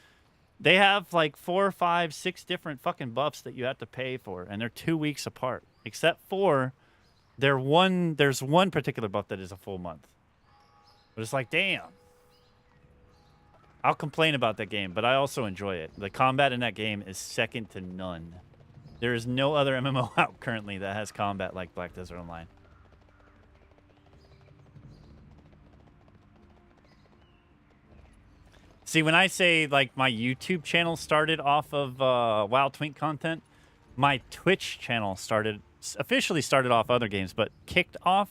They have like 4, 5, 6 different fucking buffs that you have to pay for, and they're 2 weeks apart. Except for there's one particular buff that is a full month. But it's like, damn. I'll complain about that game, but I also enjoy it. The combat in that game is second to none. There is no other MMO out currently that has combat like Black Desert Online. See, when I say like my YouTube channel started off of WoW Twink content, my Twitch channel officially started off other games, but kicked off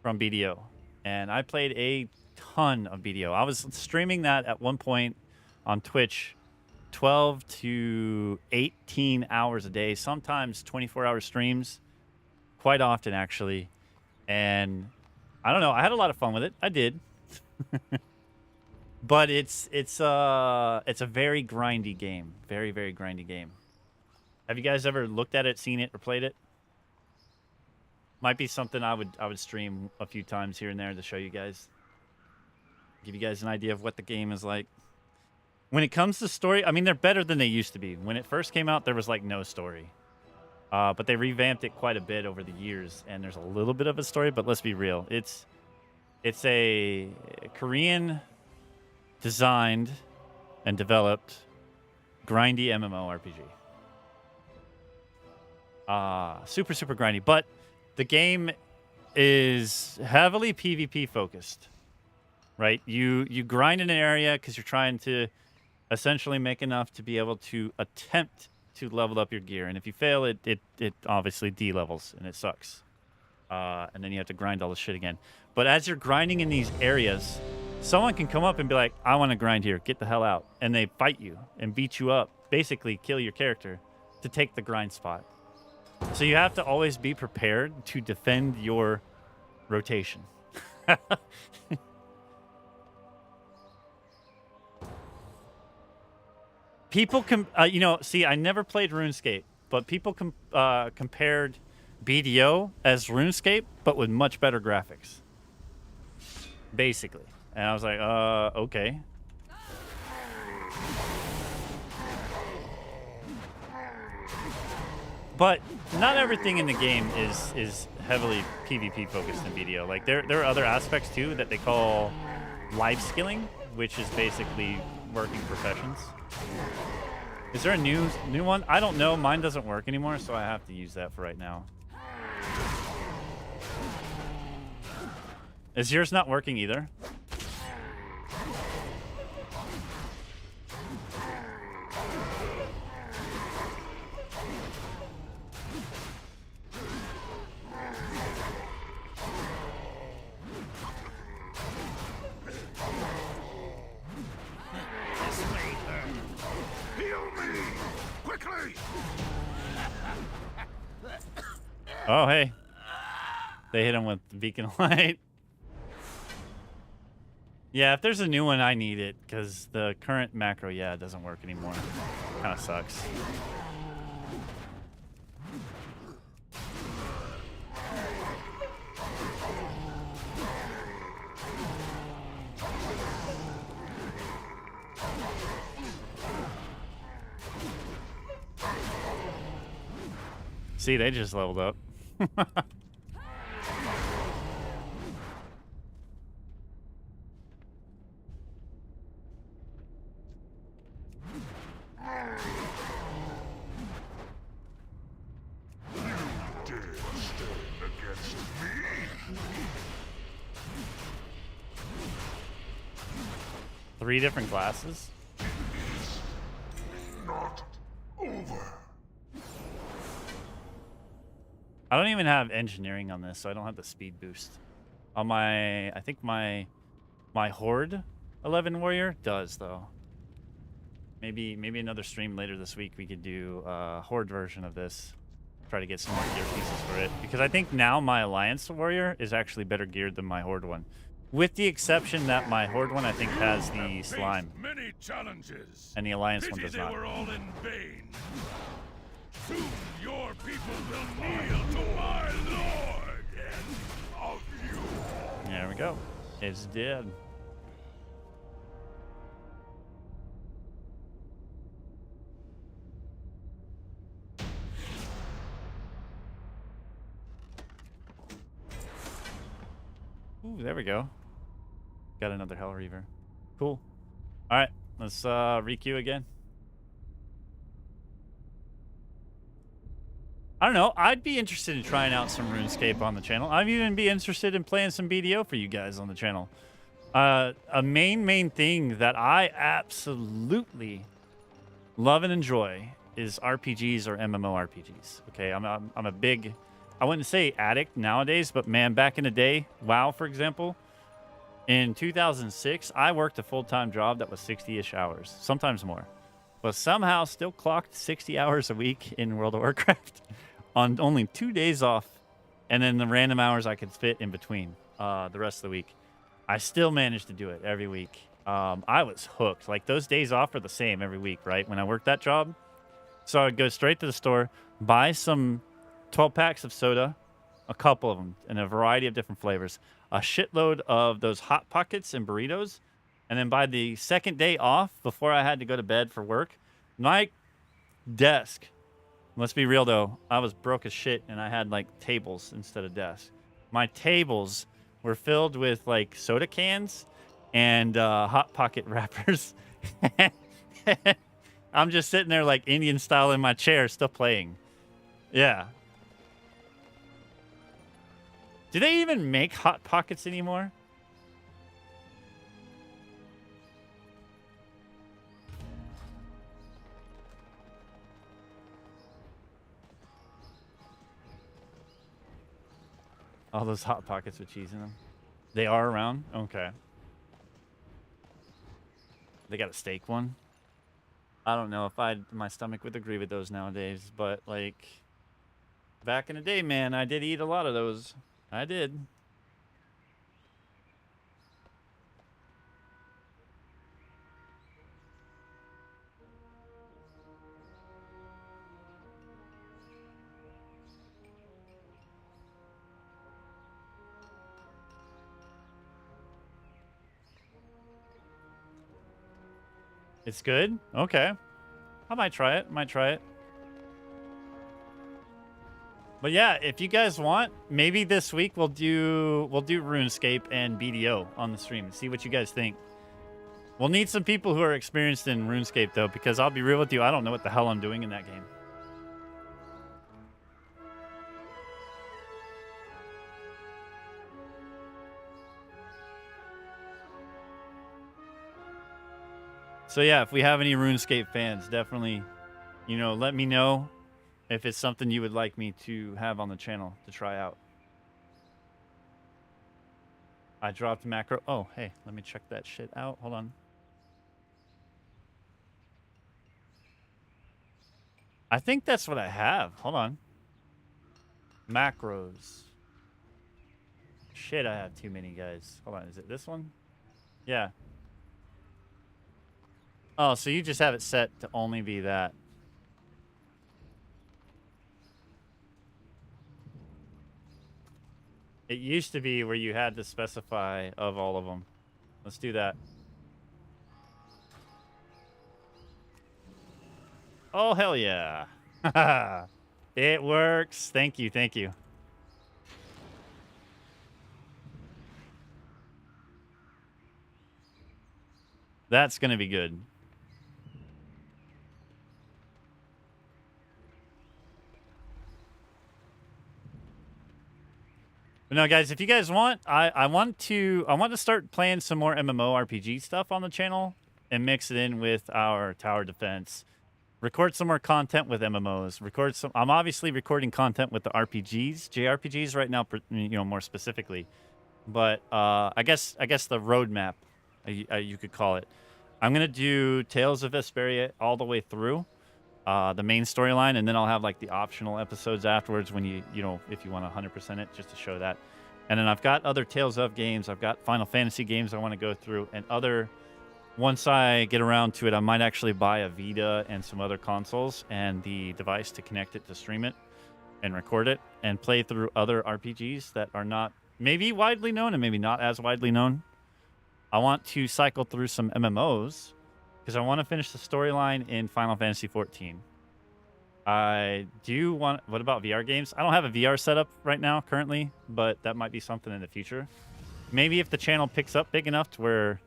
from BDO. And I played a ton of BDO. I was streaming that at one point on Twitch 12 to 18 hours a day, sometimes 24-hour streams, quite often actually. And I don't know, I had a lot of fun with it. I did. But it's a very grindy game. Very, very grindy game. Have you guys ever looked at it, seen it, or played it? Might be something I would stream a few times here and there to show you guys. Give you guys an idea of what the game is like. When it comes to story, I mean, they're better than they used to be. When it first came out, there was like no story. But they revamped it quite a bit over the years, and there's a little bit of a story, but let's be real. It's a Korean designed and developed grindy MMORPG. Super, super grindy. But the game is heavily PvP focused. Right? You grind in an area because you're trying to essentially make enough to be able to attempt to level up your gear. And if you fail, it obviously de-levels, and it sucks. And then you have to grind all this shit again. But as you're grinding in these areas, someone can come up and be like, I want to grind here. Get the hell out. And they fight you and beat you up. Basically kill your character to take the grind spot. So you have to always be prepared to defend your rotation. People see, I never played RuneScape, but people compared BDO as RuneScape, but with much better graphics. Basically. And I was like, okay. But not everything in the game is heavily PvP focused in BDO. Like there are other aspects too that they call life skilling, which is basically working professions. Is there a new one? I don't know. Mine doesn't work anymore, so I have to use that for right now. Is yours not working either? Oh, hey. They hit him with the beacon light. Yeah, if there's a new one, I need it, because the current macro, it doesn't work anymore. Kind of sucks. See, they just leveled up. Three different classes? not over. I don't even have engineering on this, so I don't have the speed boost. On my, I think my Horde 11 Warrior does, though. Maybe another stream later this week we could do a Horde version of this. Try to get some more gear pieces for it. Because I think now my Alliance Warrior is actually better geared than my Horde one. With the exception that my Horde one, I think, has the slime. Many challenges. And the Alliance one Pity does they not. were all in vain. Soon your people will kneel to my lord and of you. There we go. It's dead. Ooh, there we go. Got another Hell Reaver. Cool. All right, let's requeue again. I don't know. I'd be interested in trying out some RuneScape on the channel. I'd even be interested in playing some BDO for you guys on the channel. A main thing that I absolutely love and enjoy is RPGs or MMORPGs. Okay, I'm a big, I wouldn't say addict nowadays, but man, back in the day, WoW, for example, in 2006, I worked a full-time job that was 60-ish hours, sometimes more, but somehow still clocked 60 hours a week in World of Warcraft on only 2 days off, and then the random hours I could fit in between the rest of the week. I still managed to do it every week. I was hooked. Like, those days off are the same every week, right? When I worked that job. So I'd go straight to the store, buy some 12 packs of soda, a couple of them in a variety of different flavors, a shitload of those Hot Pockets and burritos, and then by the second day off, before I had to go to bed for work, my desk, let's be real though, I was broke as shit and I had like tables instead of desks. My tables were filled with like soda cans and Hot Pocket wrappers. I'm just sitting there like Indian style in my chair, still playing. Yeah. Do they even make Hot Pockets anymore? All those Hot Pockets with cheese in them. They are around? Okay. They got a steak one. I don't know if my stomach would agree with those nowadays, but like back in the day, man, I did eat a lot of those. I did. It's good? Okay. I might try it. But yeah, if you guys want, maybe this week we'll do RuneScape and BDO on the stream and see what you guys think. We'll need some people who are experienced in RuneScape though, because I'll be real with you, I don't know what the hell I'm doing in that game. So yeah, if we have any RuneScape fans, definitely, you know, let me know if it's something you would like me to have on the channel to try out. I dropped macro. Oh, hey, let me check that shit out. Hold on. I think that's what I have. Hold on. Macros. Shit, I have too many, guys. Hold on, is it this one? Yeah. Oh, so you just have it set to only be that. It used to be where you had to specify of all of them. Let's do that. Oh, hell yeah. It works. Thank you, thank you. That's going to be good. But no, guys, if you guys want, I want to start playing some more MMORPG stuff on the channel and mix it in with our tower defense record some more content with MMOs. Record some. I'm obviously recording content with the RPGs, JRPGs right now, more specifically. But I guess the roadmap, you could call it. I'm gonna do Tales of Vesperia all the way through, the main storyline, and then I'll have like the optional episodes afterwards when if you want to 100% it, just to show that. And then I've got other Tales of games. I've got Final Fantasy games I want to go through, and other. Once I get around to it, I might actually buy a Vita and some other consoles and the device to connect it to stream it and record it and play through other RPGs that are not maybe widely known and maybe not as widely known. I want to cycle through some MMOs because I want to finish the storyline in Final Fantasy 14. I do want... What about VR games? I don't have a VR setup right now currently, but that might be something in the future. Maybe if the channel picks up big enough to where...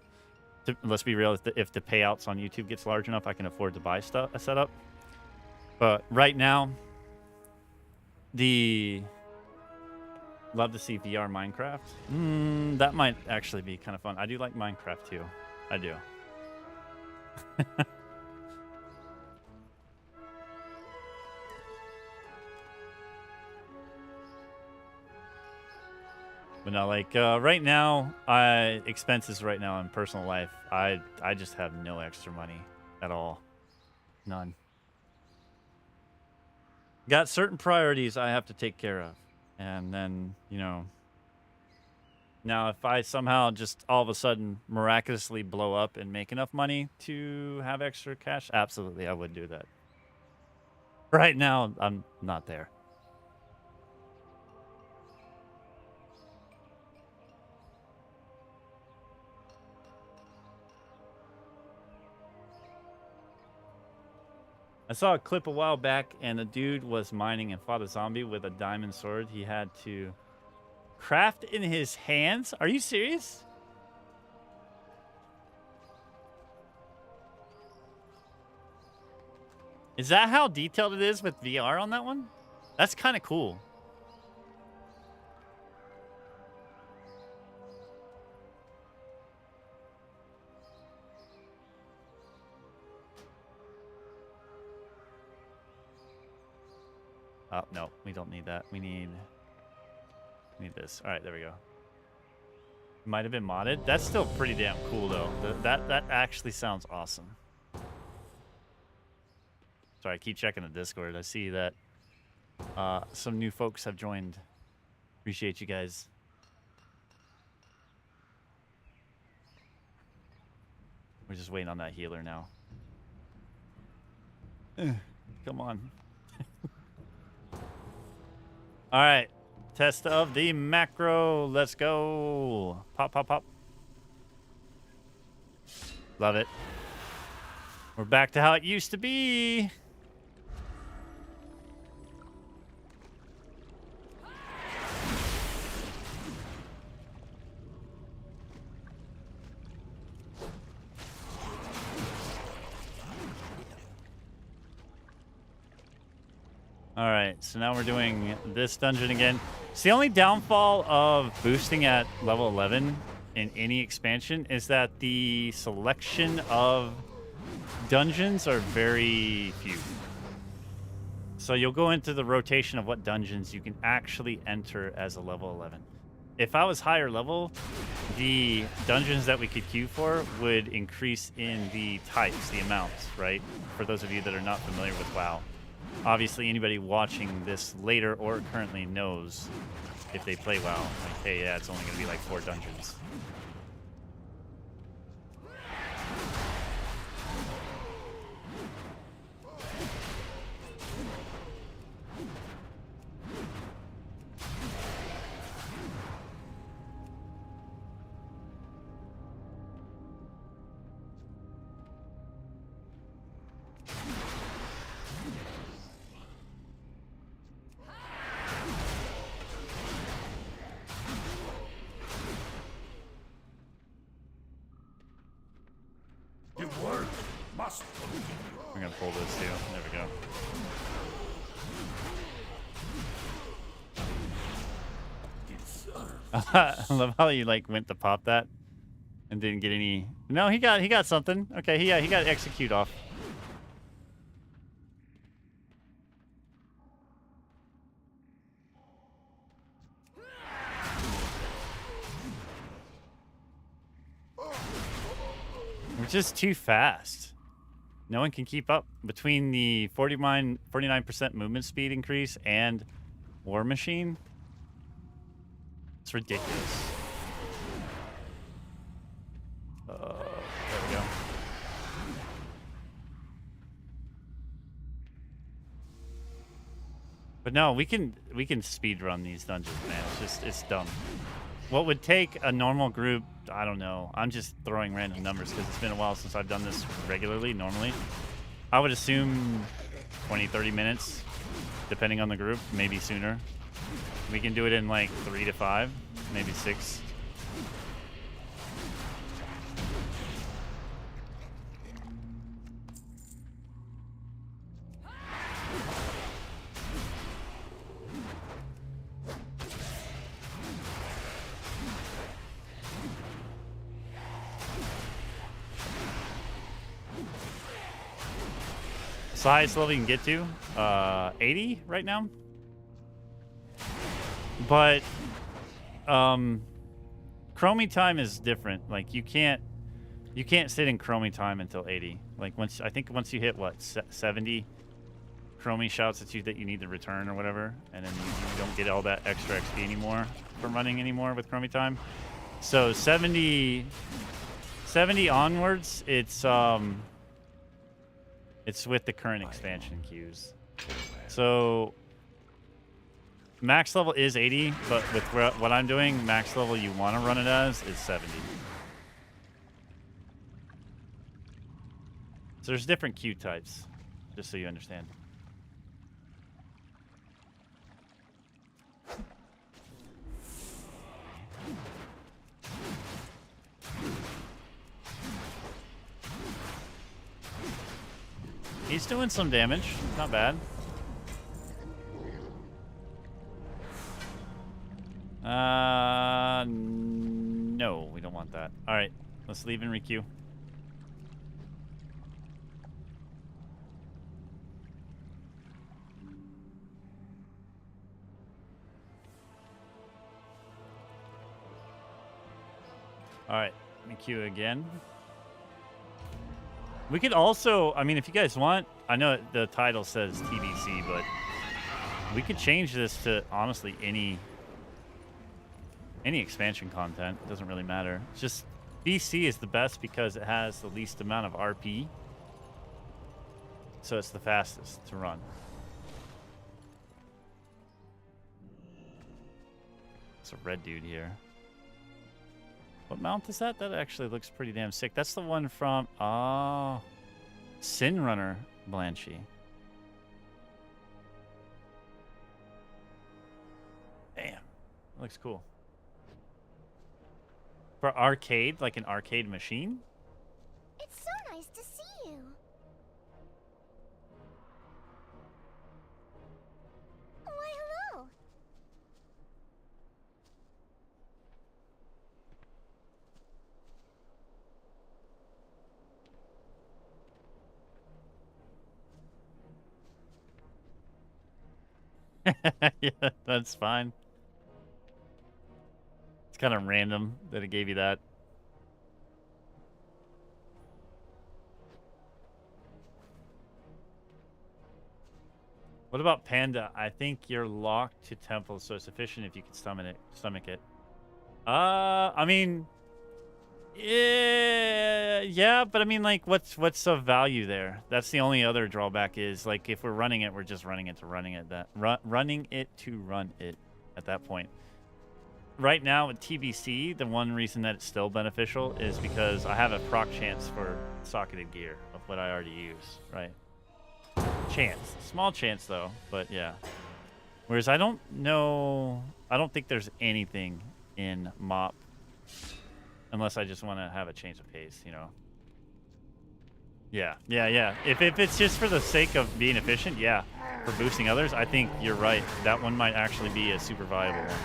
let's be real, if the payouts on YouTube gets large enough, I can afford to buy a setup. But right now, love to see VR Minecraft. That might actually be kind of fun. I do like Minecraft too. I do. But no, like right now, expenses right now in personal life, I just have no extra money at all. None. Got certain priorities I have to take care of. And then, now if I somehow just all of a sudden miraculously blow up and make enough money to have extra cash, absolutely, I would do that. Right now, I'm not there. I saw a clip a while back, and the dude was mining and fought a zombie with a diamond sword he had to craft in his hands. Are you serious? Is that how detailed it is with VR on that one? That's kind of cool. Oh, no, we don't need that. We need this. All right, there we go. Might have been modded. That's still pretty damn cool, though. That actually sounds awesome. Sorry, I keep checking the Discord. I see that some new folks have joined. Appreciate you guys. We're just waiting on that healer now. Come on. All right, test of the macro. Let's go. Pop, pop, pop. Love it. We're back to how it used to be. All right, so now we're doing this dungeon again. It's the only downfall of boosting at level 11 in any expansion is that the selection of dungeons are very few. So you'll go into the rotation of what dungeons you can actually enter as a level 11. If I was higher level, the dungeons that we could queue for would increase in the types, the amounts, right? For those of you that are not familiar with WoW. Obviously, anybody watching this later or currently knows if they play WoW, like, hey, yeah, it's only going to be like 4 dungeons. We're gonna pull this too. There we go. I love how you like went to pop that and didn't get any. No, he got something. Okay, he got execute off. We're just too fast. No one can keep up between the 49% movement speed increase and War Machine. It's ridiculous. There we go. But no, we can speed run these dungeons, man. It's dumb. What would take a normal group, I don't know. I'm just throwing random numbers because it's been a while since I've done this regularly, normally. I would assume 20, 30 minutes, depending on the group, maybe sooner. We can do it in like 3 to 5, maybe 6. It's the highest level you can get to, 80 right now. But Chromy time is different. Like you can't sit in Chromy time until 80. Like I think once you hit what 70, Chromy shouts at you that you need to return or whatever, and then you don't get all that extra XP anymore from running anymore with Chromy time. So 70 onwards, it's with the current expansion queues. So max level is 80, but with what I'm doing, max level you want to run it as is 70. So there's different queue types, just so you understand. He's doing some damage. Not bad. No, we don't want that. All right, let's leave and requeue. All right, let me queue again. We could also, I mean, if you guys want, I know the title says TBC, but we could change this to honestly any expansion content. It doesn't really matter. It's just BC is the best because it has the least amount of RP. So it's the fastest to run. It's a red dude here. What mount is that? That actually looks pretty damn sick. That's the one from Sin Runner Blanchy. Damn. That looks cool. For arcade, like an arcade machine? It's so nice to see you. Why, hello. Yeah, that's fine. It's kind of random that it gave you that. What about Panda? I think you're locked to temple, so it's sufficient if you can stomach it. I mean, yeah, but I mean, like, what's of value there? That's the only other drawback is, like, if we're running it, we're just running it to running it. Running it to run it at that point. Right now with TBC, the one reason that it's still beneficial is because I have a proc chance for socketed gear of what I already use, right? Chance. Small chance, though, but yeah. Whereas I don't think there's anything in MOP unless I just want to have a change of pace, you know? Yeah. If it's just for the sake of being efficient, yeah. For boosting others, I think you're right. That one might actually be a super viable one.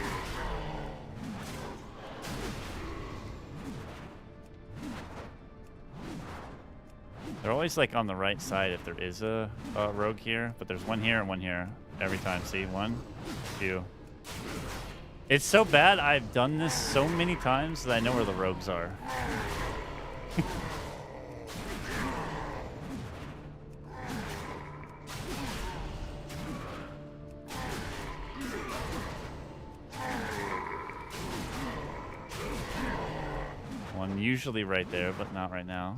They're always like on the right side if there is a rogue here, but there's one here and one here every time. See, 1, 2. It's so bad. I've done this so many times that I know where the rogues are. usually right there, but not right now.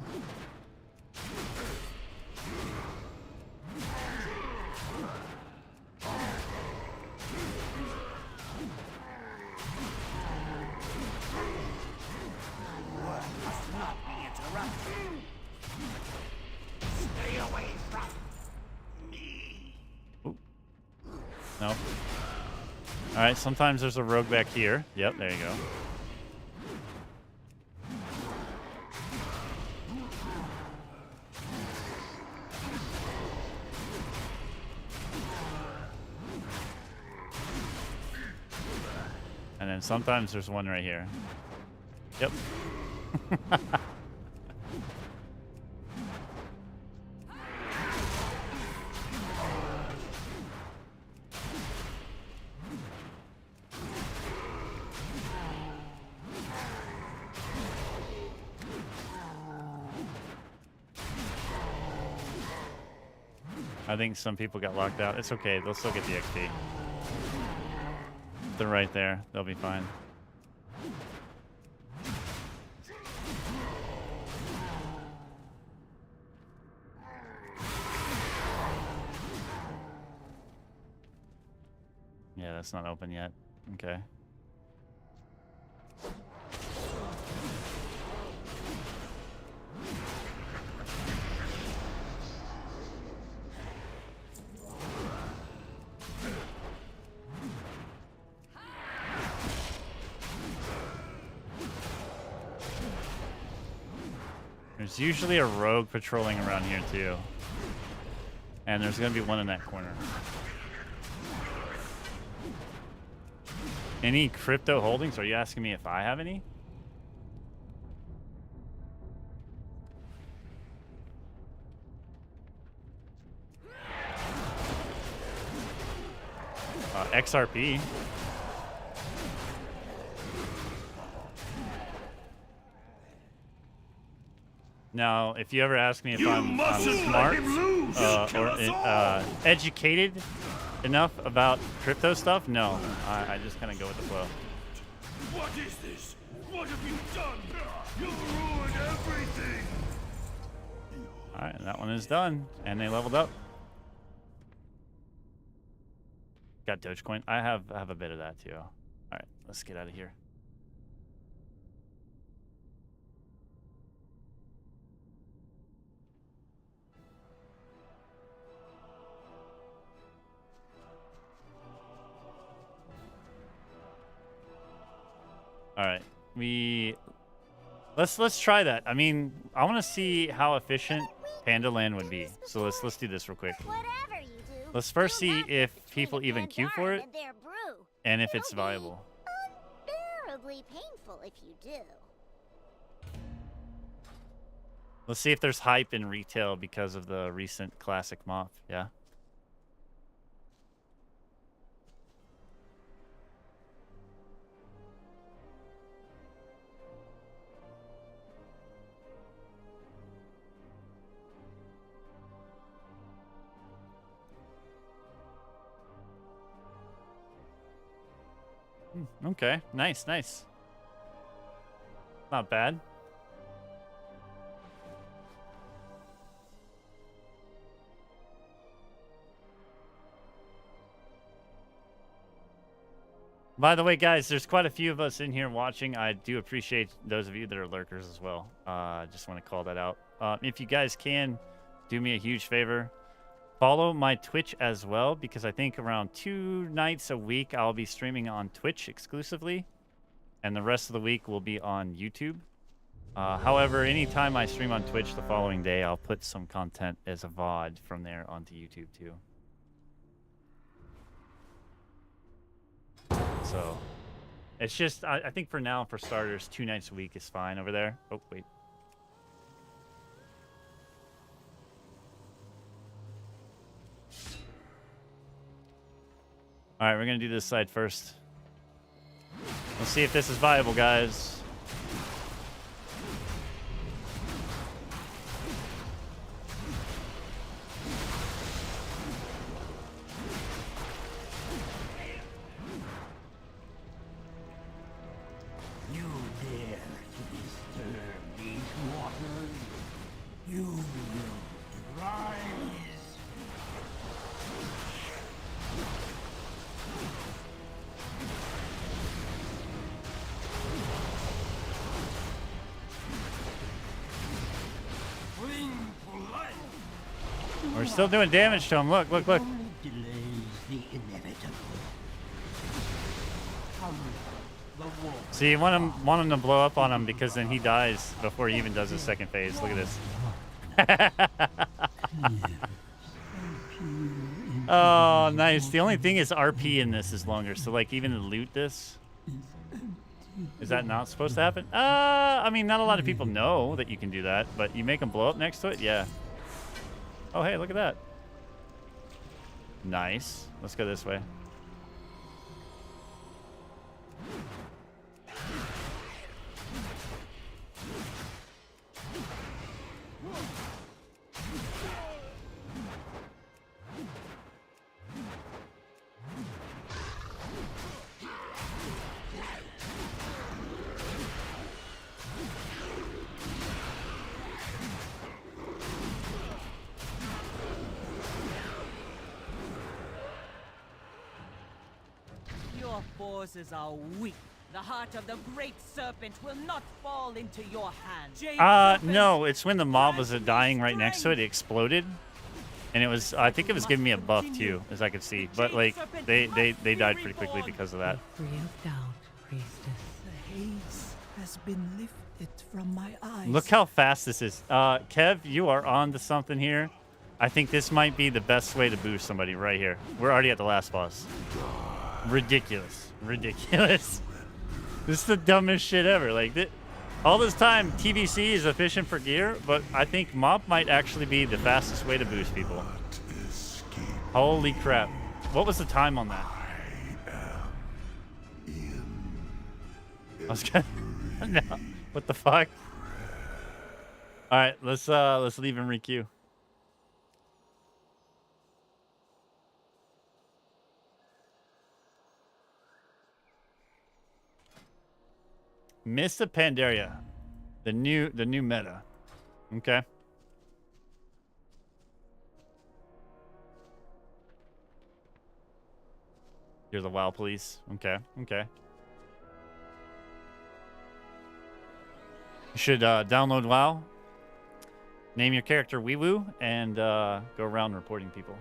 Must not be interrupted. Stay away from me. Nope. Alright, sometimes there's a rogue back here. Yep, there you go. And then sometimes there's one right here. Yep. I think some people got locked out. It's okay. They'll still get the XP. They're right there. They'll be fine. Yeah, that's not open yet. Okay. There's usually a rogue patrolling around here too. And there's gonna be one in that corner. Any crypto holdings? Are you asking me if I have any? XRP. Now, if you ever ask me if I'm smart or educated enough about crypto stuff, no. I just kind of go with the flow. What is this? What have you done? You've ruined everything. All right, and that one is done, and they leveled up. Got Dogecoin. I have a bit of that too. All right, let's get out of here. All right, let's try that. I mean, I want to see how efficient Panda Land would be. So let's do this real quick. Whatever you do, Let's first do see not if mix people between even queue for Pandaria it and their brew. and if it's It'll be viable. unbearably painful if you do. Let's see if there's hype in retail because of the recent classic moth. Yeah. Okay, nice. Not bad. By the way, guys, there's quite a few of us in here watching. I do appreciate those of you that are lurkers as well. Just want to call that out. If you guys can, do me a huge favor. Follow my Twitch as well, because I think around 2 nights a week I'll be streaming on Twitch exclusively, and the rest of the week will be on YouTube. However, anytime I stream on Twitch the following day, I'll put some content as a VOD from there onto YouTube too. So, it's just, I think for now, for starters, 2 nights a week is fine over there. Oh, wait. All right, we're going to do this side first. Let's see if this is viable, guys. You dare to disturb We're still doing damage to him. Look, look, look. Only delays the inevitable. Come, the wolf. See, you want him to blow up on him because then he dies before he even does his second phase. Look at this. Oh, nice. The only thing is RP in this is longer. So, like, even to loot this, is that not supposed to happen? I mean, not a lot of people know that you can do that, but you make them blow up next to it? Yeah. Oh, hey, look at that. Nice. Let's go this way. Your forces are weak. The heart of the great serpent will not fall into your hands. No, it's when the mob was dying right next to it, it exploded. And it was, I think it was giving me a buff too, as I could see. But like, they died pretty quickly because of that. Free of doubt, priestess. The haze has been lifted from my eyes. Look how fast this is. Kev, you are on to something here. I think this might be the best way to boost somebody right here. We're already at the last boss. Ridiculous. Ridiculous. This is the dumbest shit ever. Like, all this time, TBC is efficient for gear, but I think mob might actually be the fastest way to boost people. Holy crap. What was the time on that? I was gonna... No. What the fuck? Alright, let's leave and requeue. Mist of Pandaria, the new meta. Okay. You're the WoW police. Okay. Okay. You should download WoW, name your character Wee Woo, and go around reporting people.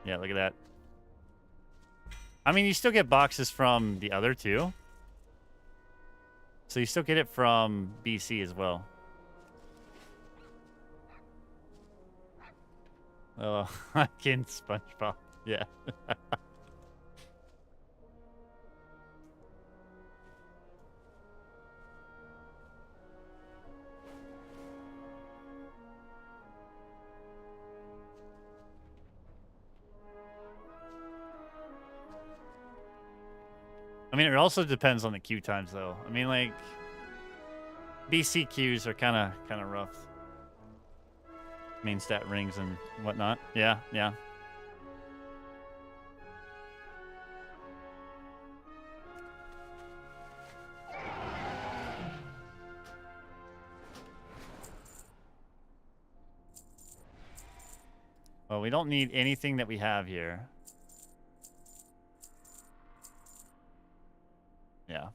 Yeah, look at that. I mean, you still get boxes from the other two. So you still get it from BC as well. Oh, again, SpongeBob. Yeah. I mean, it also depends on the queue times, though. I mean, like, BC queues are kind of rough. Main stat rings and whatnot. Yeah, yeah. Well, we don't need anything that we have here. Yeah.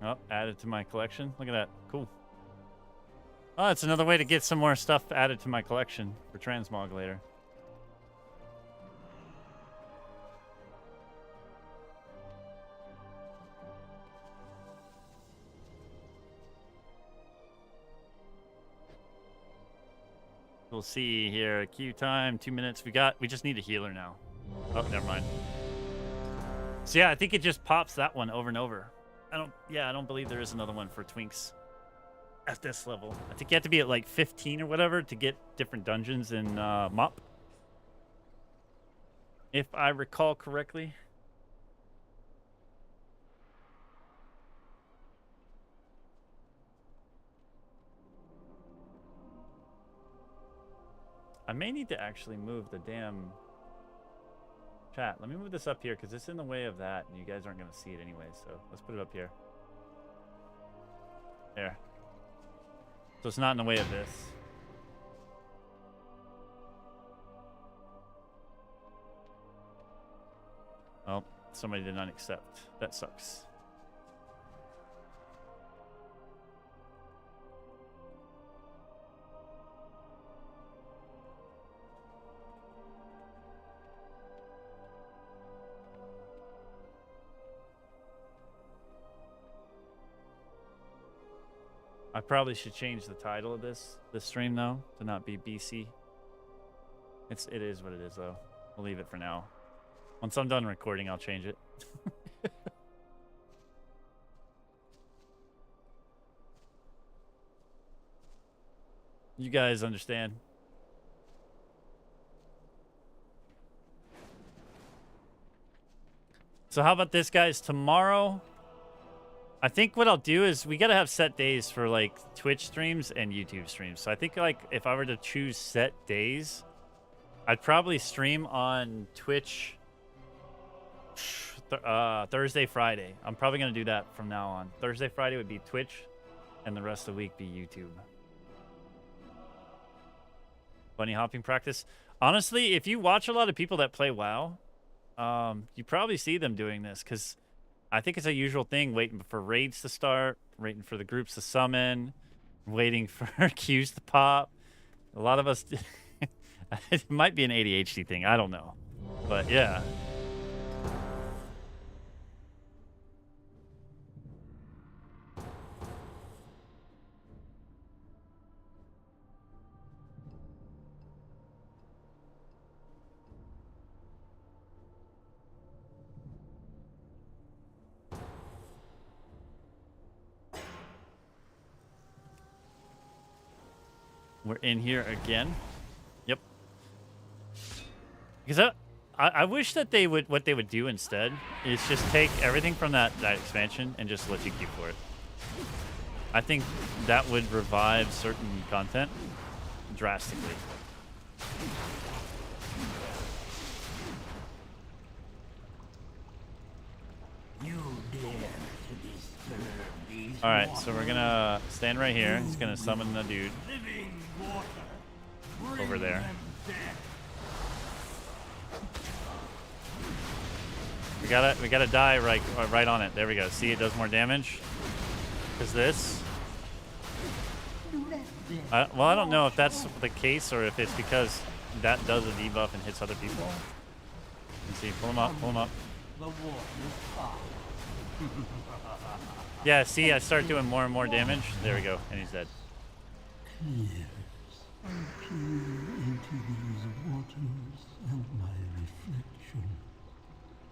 Oh, added to my collection. Look at that. Cool. Oh, it's another way to get some more stuff added to my collection for transmog later. We'll see here. Queue time, 2 minutes. We just need a healer now. Oh, never mind. So yeah, I think it just pops that one over and over. I don't believe there is another one for Twinks at this level. I think you have to be at like 15 or whatever to get different dungeons in MOP. If I recall correctly. I may need to actually move the damn chat. Let me move this up here because it's in the way of that and you guys aren't going to see it anyway. So let's put it up here. There. So it's not in the way of this. Oh, somebody did not accept. That sucks. I probably should change the title of this stream though to not be BC. It is what it is though. We'll leave it for now. Once I'm done recording, I'll change it. You guys understand. So how about this, guys? Tomorrow, I think what I'll do is we got to have set days for like Twitch streams and YouTube streams. So I think like if I were to choose set days, I'd probably stream on Twitch Thursday, Friday. I'm probably going to do that from now on. Thursday, Friday would be Twitch, and the rest of the week be YouTube. Bunny hopping practice. Honestly, if you watch a lot of people that play WoW, you probably see them doing this because I think it's a usual thing, waiting for raids to start, waiting for the groups to summon, waiting for queues to pop. A lot of us... It might be an ADHD thing. I don't know. But yeah. We're in here again. Yep. Because I wish that they would, what they would do instead is just take everything from that expansion and just let you queue for it. I think that would revive certain content drastically. You dare to disturb these Alright, so we're gonna stand right here. He's gonna summon the dude living water. over there. We gotta die right on it. There we go. See, it does more damage. Is this? Well, I don't know if that's the case or if it's because that does a debuff and hits other people. Let's see, pull him up, pull him up. The water is hot. Yeah, see, I start doing more and more damage. There we go, and he's dead. Yes, I peer into these waters, and my reflection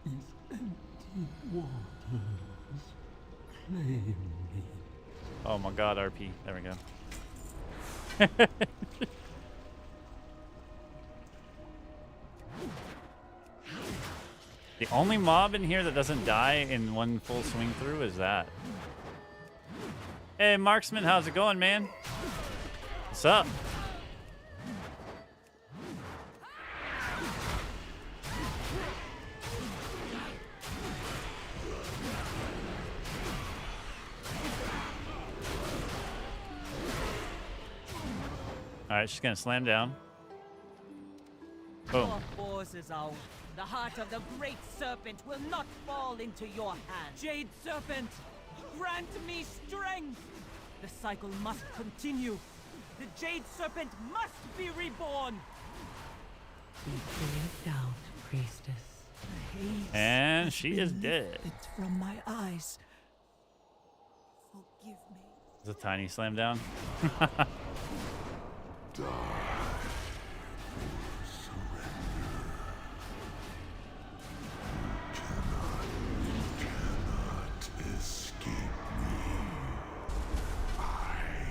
is empty waters. Claim me. Oh my god, RP. There we go. The only mob in here that doesn't die in one full swing through is that. Hey, Marksman, how's it going, man? What's up? Alright, she's gonna slam down. Boom. Your forces out. The heart of the great serpent will not fall into your hand. Jade serpent, grant me strength. The cycle must continue. The jade serpent must be reborn. Be cleared down, priestess. The haze And has she been is dead. lifted from my eyes. Forgive me. It's a tiny slam down.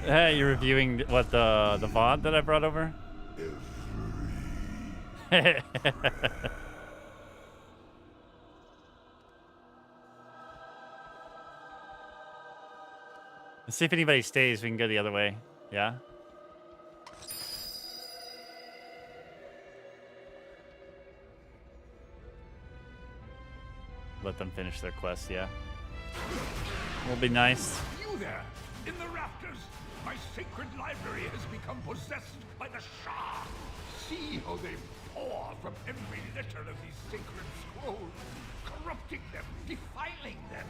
Hey, you're reviewing what the VOD that I brought over? Let's see if anybody stays. We can go the other way. Yeah? Let them finish their quest, yeah. Will be nice. You there! In the rafters, my sacred library has become possessed by the Shah. See how they pour from every letter of these sacred scrolls, corrupting them, defiling them.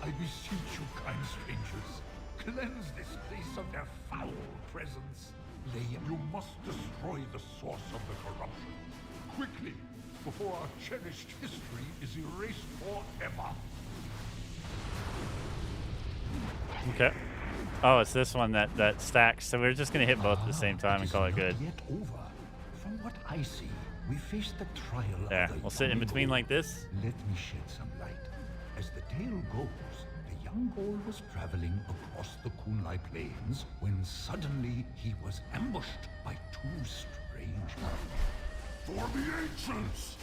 I beseech you, kind strangers, cleanse this place of their foul presence. You must destroy the source of the corruption. Quickly, before our cherished history is erased forever. Okay. Oh, it's this one that stacks. So we're just gonna hit both at the same time and call it good. Yet over. From what I see, we face the trial There. of the We'll sit in young between bull. like this. Let me shed some light. As the tale goes, the young bull was traveling across the Kunlai plains when suddenly he was ambushed by two strange men. For the ancients!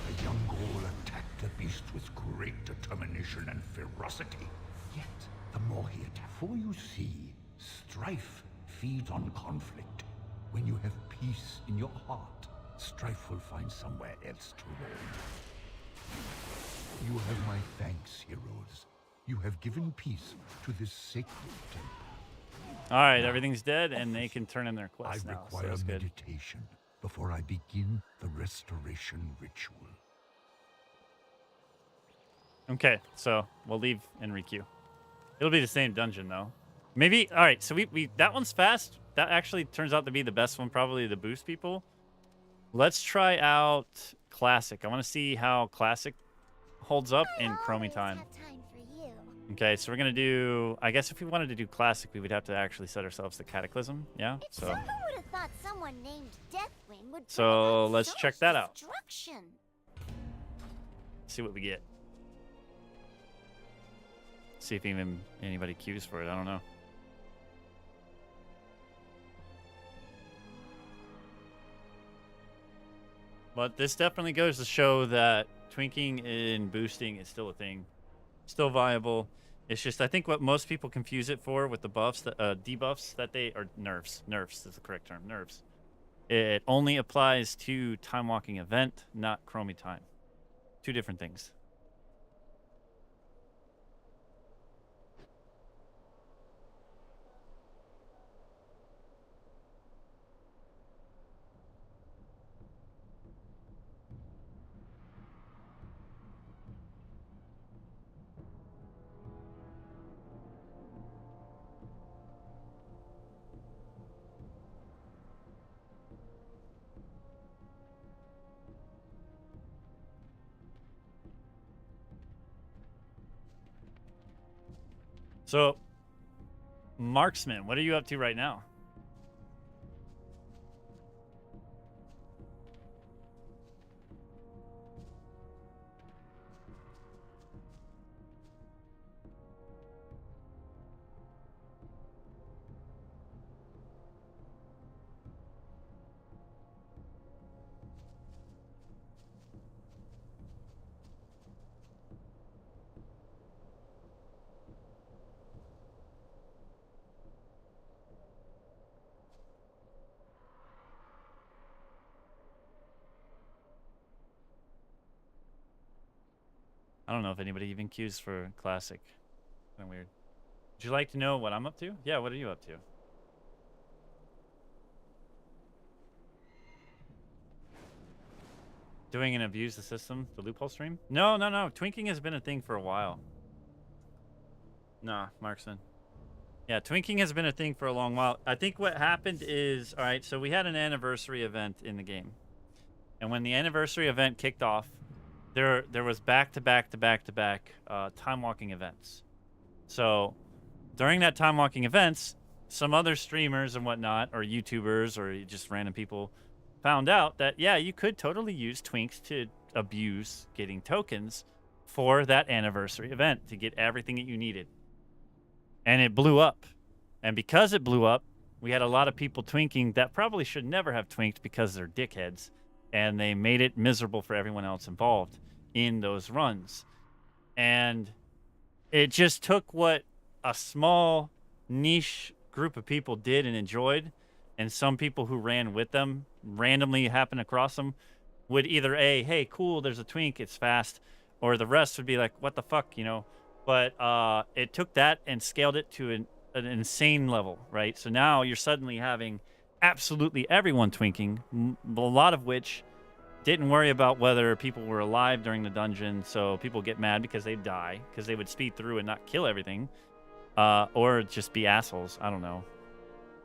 The young bull attacked the beast with great determination and ferocity. Yet, the more he attacked, for you see, strife feeds on conflict. When you have peace in your heart, strife will find somewhere else to roam. You have my thanks, heroes. You have given peace to this sacred temple. All right, everything's dead, and they can turn in their I quest now. So require that's good. meditation before I begin the restoration ritual. Okay, so we'll leave and requeue. It'll be the same dungeon though. Maybe. All right, so we that one's fast. That actually turns out to be the best one, probably to boost people. Let's try out classic. I want to see how classic holds up in Chromy time. Have time for you. Okay, so we're gonna do. I guess if we wanted to do classic, we would have to actually set ourselves the Cataclysm. Yeah. If So someone would have thought someone named Deathwing would So, bring about let's so check much that out. destruction. see what we get. See if even anybody queues for it. I don't know. But this definitely goes to show that twinking and boosting is still a thing, still viable. It's just I think what most people confuse it for with the buffs, that debuffs that they or nerfs. Nerfs is the correct term. Nerfs. It only applies to time walking event, not Chromy time. Two different things. So, Marksman, what are you up to right now? I don't know if anybody even queues for Classic. Kind of weird. Would you like to know what I'm up to? Yeah, what are you up to? Doing and abuse the system, the loophole stream? No. Twinking has been a thing for a while. Nah, Marksman. Yeah, twinking has been a thing for a long while. I think what happened is, all right, so we had an anniversary event in the game. And when the anniversary event kicked off, there was back-to-back time walking events. So during that time walking events, some other streamers and whatnot, or YouTubers, or just random people, found out that yeah, you could totally use Twinks to abuse getting tokens for that anniversary event to get everything that you needed. And it blew up. And because it blew up, we had a lot of people twinking that probably should never have twinked because they're dickheads. And they made it miserable for everyone else involved in those runs. And it just took what a small niche group of people did and enjoyed, and some people who ran with them randomly happened across them would either hey cool, there's a twink, it's fast, or the rest would be like, what the fuck, you know? But it took that and scaled it to an insane level, right? So now you're suddenly having absolutely everyone twinking, a lot of which didn't worry about whether people were alive during the dungeon, so people get mad because they die, because they would speed through and not kill everything, or just be assholes. I don't know.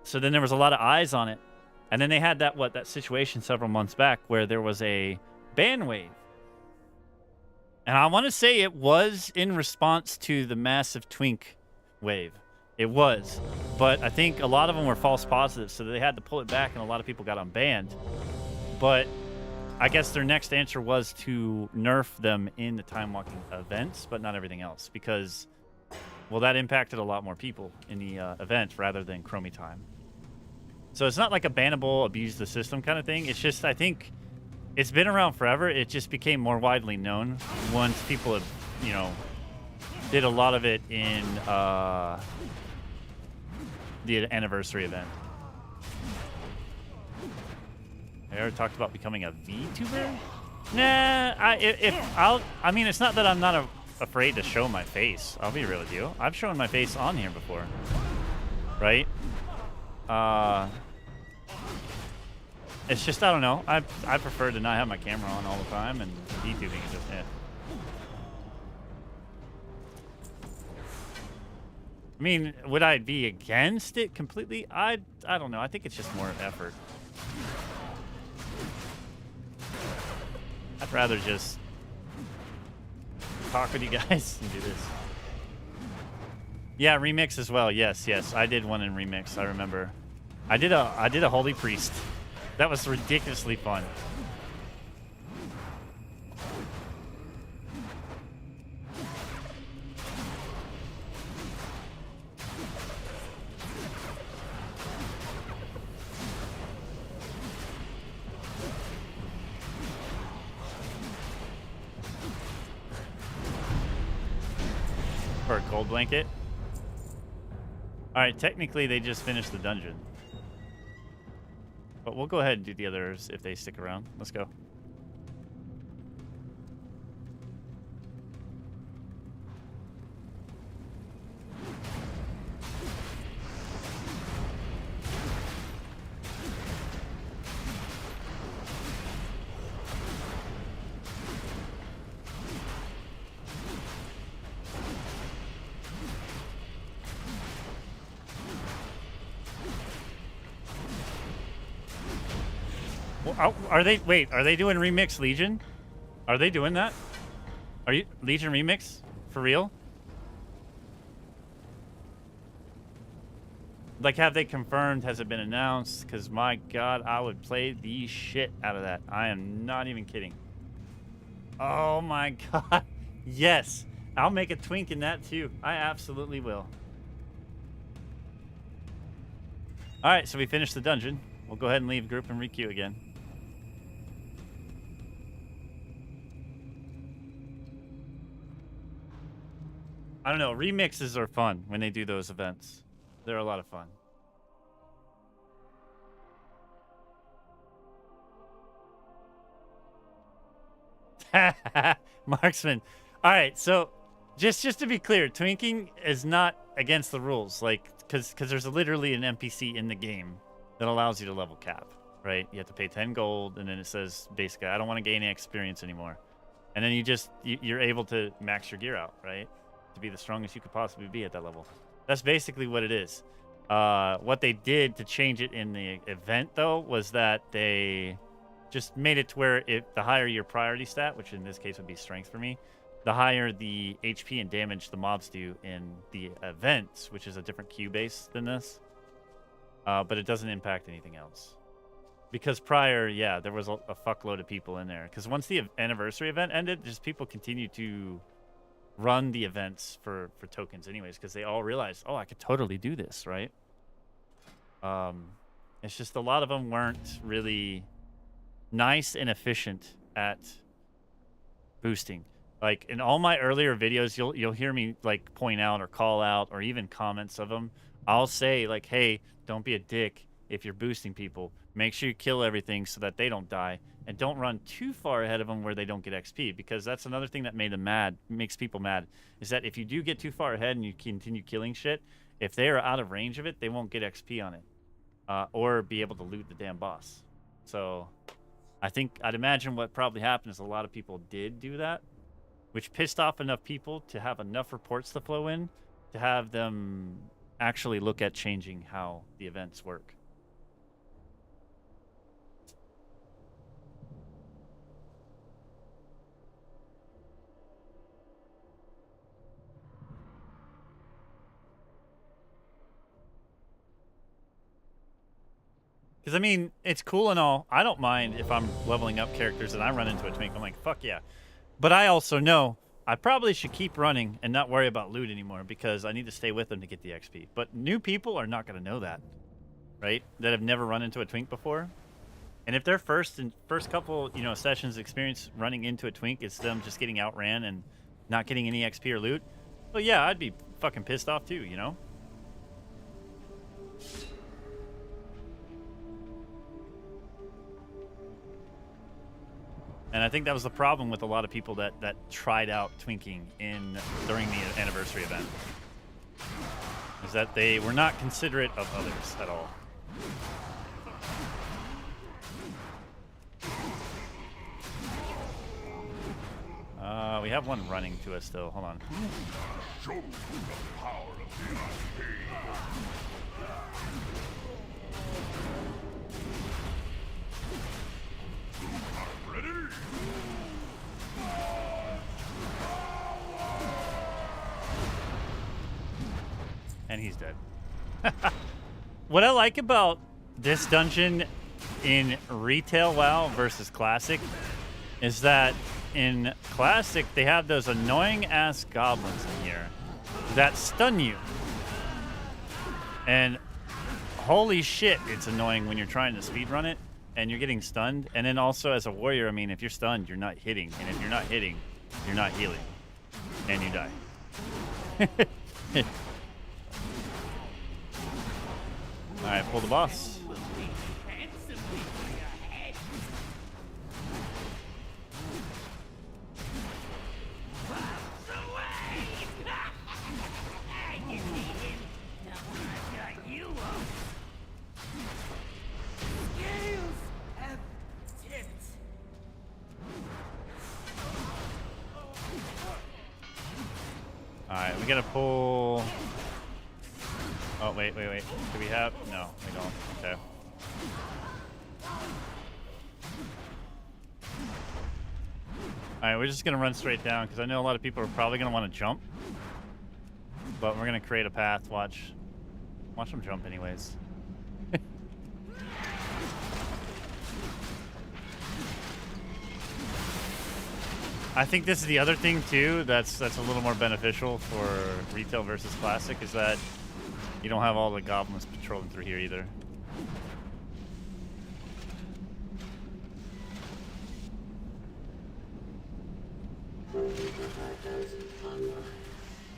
So then there was a lot of eyes on it. And then they had that situation several months back where there was a ban wave. And I want to say it was in response to the massive Twink wave. It was. But I think a lot of them were false positives, so they had to pull it back, and a lot of people got unbanned. But I guess their next answer was to nerf them in the time walking events, but not everything else, because, well, that impacted a lot more people in the event rather than Chromy time. So it's not like a bannable, abuse the system kind of thing. It's just, I think it's been around forever. It just became more widely known once people have, you know, did a lot of it in the anniversary event. I ever talked about becoming a VTuber? Nah, I mean, it's not that I'm not afraid to show my face. I'll be real with you. I've shown my face on here before, right? It's just, I don't know. I prefer to not have my camera on all the time, and VTubing is just it. I mean, would I be against it completely? I don't know. I think it's just more effort. I'd rather just talk with you guys and do this. Yeah, remix as well. Yes. I did one in remix. I remember. I did a holy priest. That was ridiculously fun. For a cold blanket. All right, technically they just finished the dungeon. But we'll go ahead and do the others if they stick around. Let's go. Are they, wait, are they doing Remix Legion? Are they doing that? Are you, Legion Remix? For real? Like, have they confirmed? Has it been announced? Because, my God, I would play the shit out of that. I am not even kidding. Oh, my God. Yes. I'll make a twink in that, too. I absolutely will. All right, so we finished the dungeon. We'll go ahead and leave group and requeue again. I don't know. Remixes are fun when they do those events. They're a lot of fun. Marksman. All right, so just to be clear, twinking is not against the rules, like because there's literally an NPC in the game that allows you to level cap, right? You have to pay 10 gold, and then it says basically, I don't want to gain any experience anymore, and then you're able to max your gear out, right? To be the strongest you could possibly be at that level. That's basically what it is. What they did to change it in the event, though, was that they just made it to where the higher your priority stat, which in this case would be strength for me, the higher the HP and damage the mobs do in the events, which is a different queue base than this. But it doesn't impact anything else. Because prior, yeah, there was a fuckload of people in there. Because once the anniversary event ended, just people continued to run the events for tokens anyways, because they all realized, oh, I could totally do this, right? It's just a lot of them weren't really nice and efficient at boosting. Like in all my earlier videos, you'll hear me like point out or call out or even comments of them. I'll say like, hey, don't be a dick if you're boosting people. Make sure you kill everything so that they don't die, and don't run too far ahead of them where they don't get XP, because that's another thing that made them mad, makes people mad, is that if you do get too far ahead and you continue killing shit, if they are out of range of it, they won't get XP on it, or be able to loot the damn boss. So I'd imagine what probably happened is a lot of people did do that, which pissed off enough people to have enough reports to flow in to have them actually look at changing how the events work. Because, I mean, it's cool and all. I don't mind if I'm leveling up characters and I run into a Twink. I'm like, fuck yeah. But I also know I probably should keep running and not worry about loot anymore, because I need to stay with them to get the XP. But new people are not going to know that, right? That have never run into a Twink before. And if their first couple, sessions experience running into a Twink is them just getting outran and not getting any XP or loot, well, yeah, I'd be fucking pissed off too, you know? And I think that was the problem with a lot of people that tried out Twinking during the anniversary event, is that they were not considerate of others at all. We have one running to us still. Hold on. Show them the power of the arcade. And he's dead. What I like about this dungeon in retail WoW versus classic is that in classic they have those annoying ass goblins in here that stun you. And holy shit, it's annoying when you're trying to speedrun it and you're getting stunned. And then also as a warrior, I mean, if you're stunned, you're not hitting. And if you're not hitting, you're not healing. And you die. Alright, pull the boss. Alright, we gotta pull... Oh, wait. Do we have... No, we don't. Okay. Alright, we're just gonna run straight down, because I know a lot of people are probably gonna want to jump. But we're gonna create a path. Watch them jump anyways. I think this is the other thing too that's a little more beneficial for retail versus classic, is that you don't have all the goblins patrolling through here either.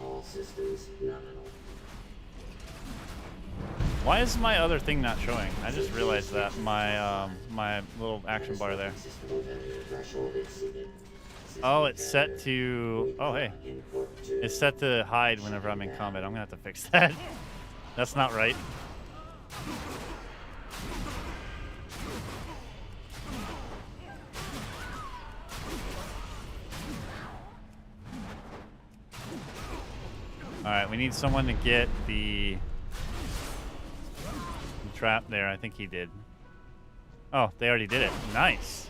All systems nominal. Why is my other thing not showing? I just realized that my my little action bar there. Oh, it's set to... Oh, hey. It's set to hide whenever I'm in combat. I'm gonna have to fix that. That's not right. Alright, we need someone to get the trap there. I think he did. Oh, they already did it. Nice.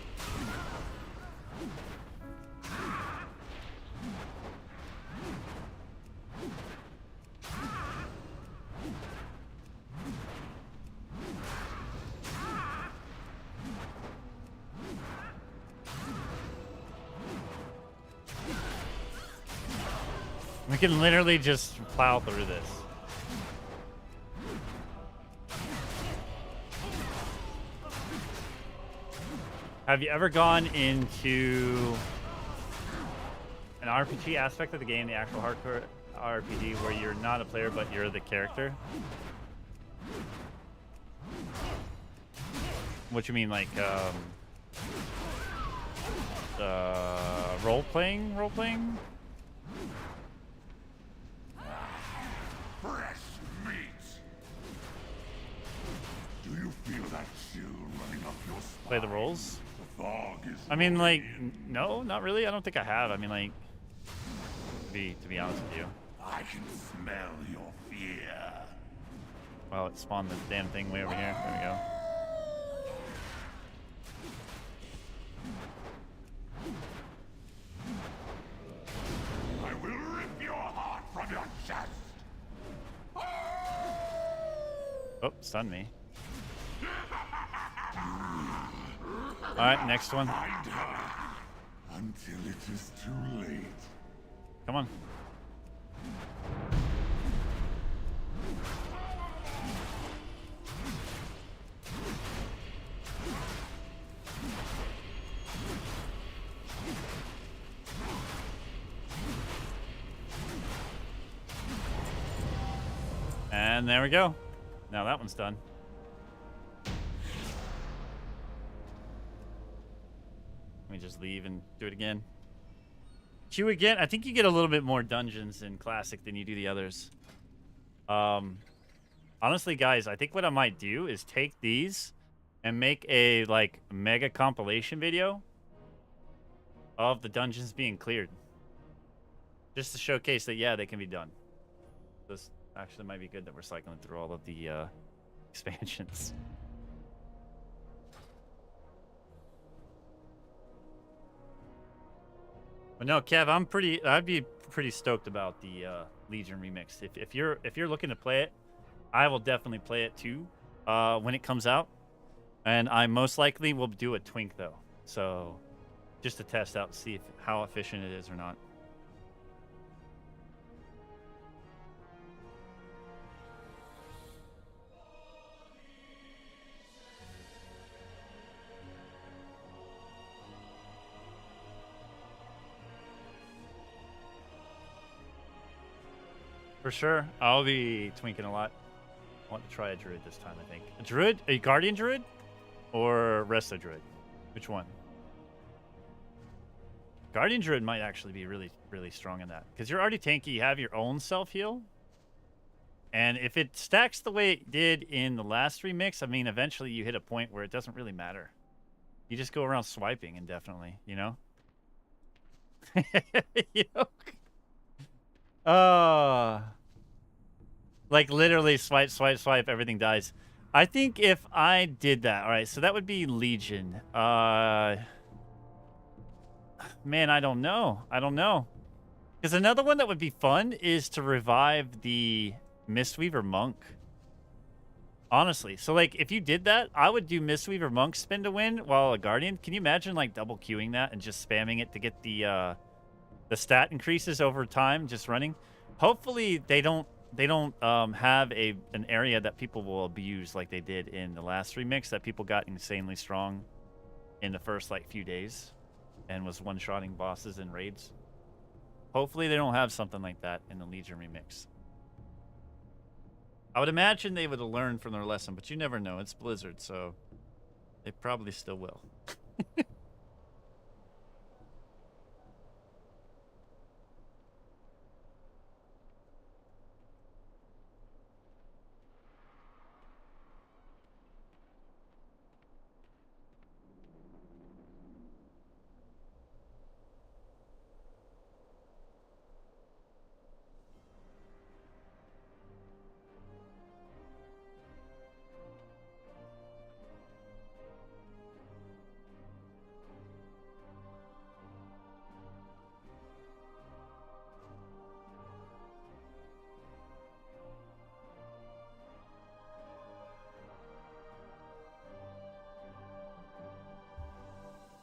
We can literally just plow through this. Have you ever gone into an RPG aspect of the game, the actual hardcore RPG, where you're not a player but you're the character? What you mean, like role playing? Fresh meat. Do you feel that chill running up your spine? Play the roles? The fog is I mean, like, rolling in. no, not really. I don't think I have. I mean, like, to be honest with you. I can smell your fear. Well, it spawned the damn thing way over here. There we go. I will rip your heart from your chest. Oh, stunned me. Alright, next one. Find her until it is too late. Come on. And there we go. Now that one's done. Let me just leave and do it again. Queue again. I think you get a little bit more dungeons in Classic than you do the others. Honestly, guys, I think what I might do is take these and make a, like, mega compilation video of the dungeons being cleared. Just to showcase that, yeah, they can be done. This actually might be good that we're cycling through all of the expansions. But no, Kev, I'd be pretty stoked about the Legion remix. If you're looking to play it, I will definitely play it too when it comes out. And I most likely will do a Twink though. So just to test out, see how efficient it is or not. For sure. I'll be twinking a lot. I want to try a druid this time, I think. A druid? A guardian druid? Or resto druid? Which one? Guardian druid might actually be really, really strong in that. Because you're already tanky, you have your own self-heal. And if it stacks the way it did in the last remix, I mean, eventually you hit a point where it doesn't really matter. You just go around swiping indefinitely, you know? You know? Like literally swipe, swipe, swipe, everything dies. I think if I did that, all right, so that would be Legion. Man, I don't know. Because another one that would be fun is to revive the Mistweaver Monk. Honestly, so like if you did that, I would do Mistweaver Monk spin to win while a Guardian. Can you imagine like double queuing that and just spamming it to get the stat increases over time, just running? Hopefully they don't have an area that people will abuse like they did in the last remix, that people got insanely strong in the first like few days and was one-shotting bosses and raids. Hopefully they don't have something like that in the Legion remix. I would imagine they would have learned from their lesson, but you never know. It's Blizzard, so they probably still will.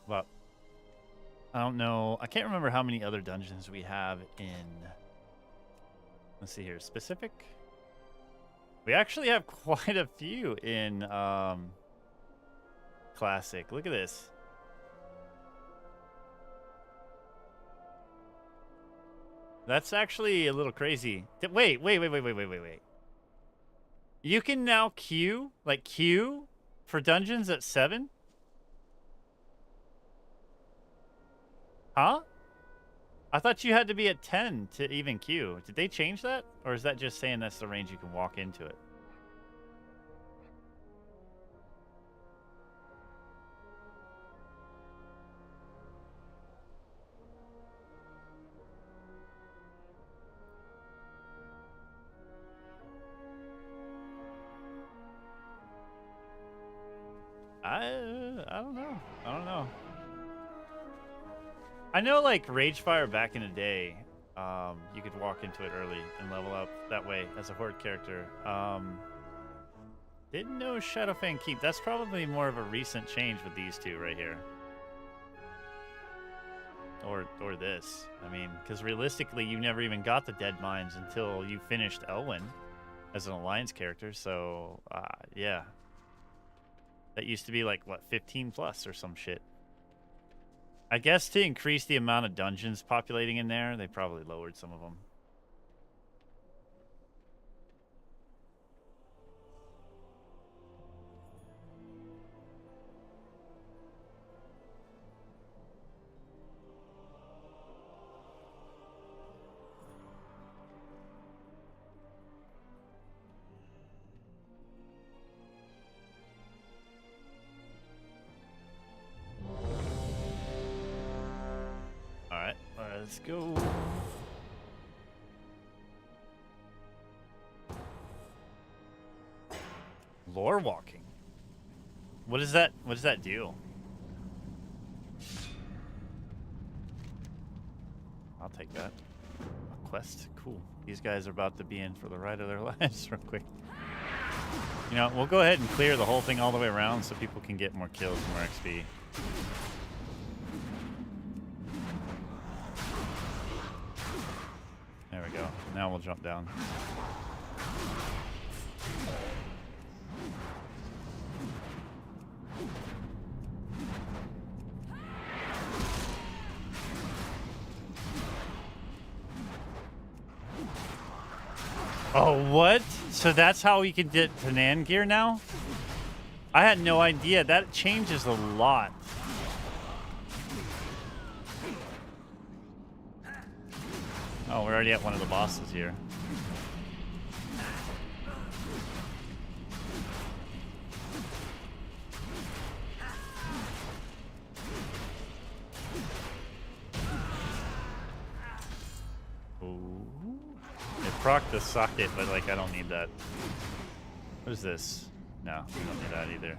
Well, I don't know. I can't remember how many other dungeons we have in... Let's see here. Specific? We actually have quite a few in Classic. Look at this. That's actually a little crazy. Wait. You can now queue, for dungeons at 7? Huh? I thought you had to be at 10 to even queue. Did they change that? Or is that just saying that's the range you can walk into it? I don't know. I don't know. I know, like, Ragefire back in the day, you could walk into it early and level up that way as a horde character. Didn't know Shadowfang Keep. That's probably more of a recent change with these two right here. Or this. I mean, because realistically, you never even got the Dead Mines until you finished Elwyn as an Alliance character. So, yeah. That used to be like, what, 15 plus or some shit. I guess to increase the amount of dungeons populating in there, they probably lowered some of them. Let's go. Lore walking. What is that? What does that do? I'll take that. A quest. Cool. These guys are about to be in for the ride of their lives real quick. You know, we'll go ahead and clear the whole thing all the way around so people can get more kills, more XP. There we go. Now we'll jump down. Oh, what? So that's how we can get Tanan gear now? I had no idea. That changes a lot. Oh, we're already at one of the bosses here. Ooh. It procced the socket, but like I don't need that. What is this? No, we don't need that either.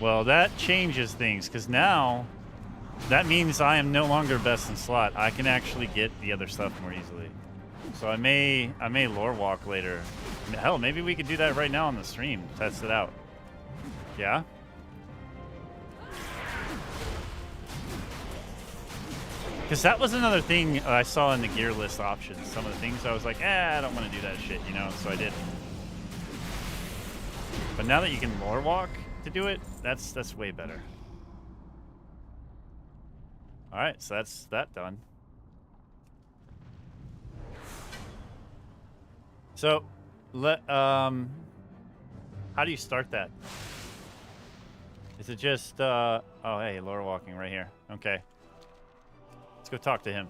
Well, that changes things, because now that means I am no longer best in slot. I can actually get the other stuff more easily. So I may lore walk later. Hell, maybe we could do that right now on the stream. Test it out. Yeah? Because that was another thing I saw in the gear list options. Some of the things I was like, I don't want to do that shit, you know, so I didn't. But now that you can lore walk to do it, that's way better. All right, so that's that done. So, how do you start that? Is it just oh hey, lore walking right here. Okay. Let's go talk to him.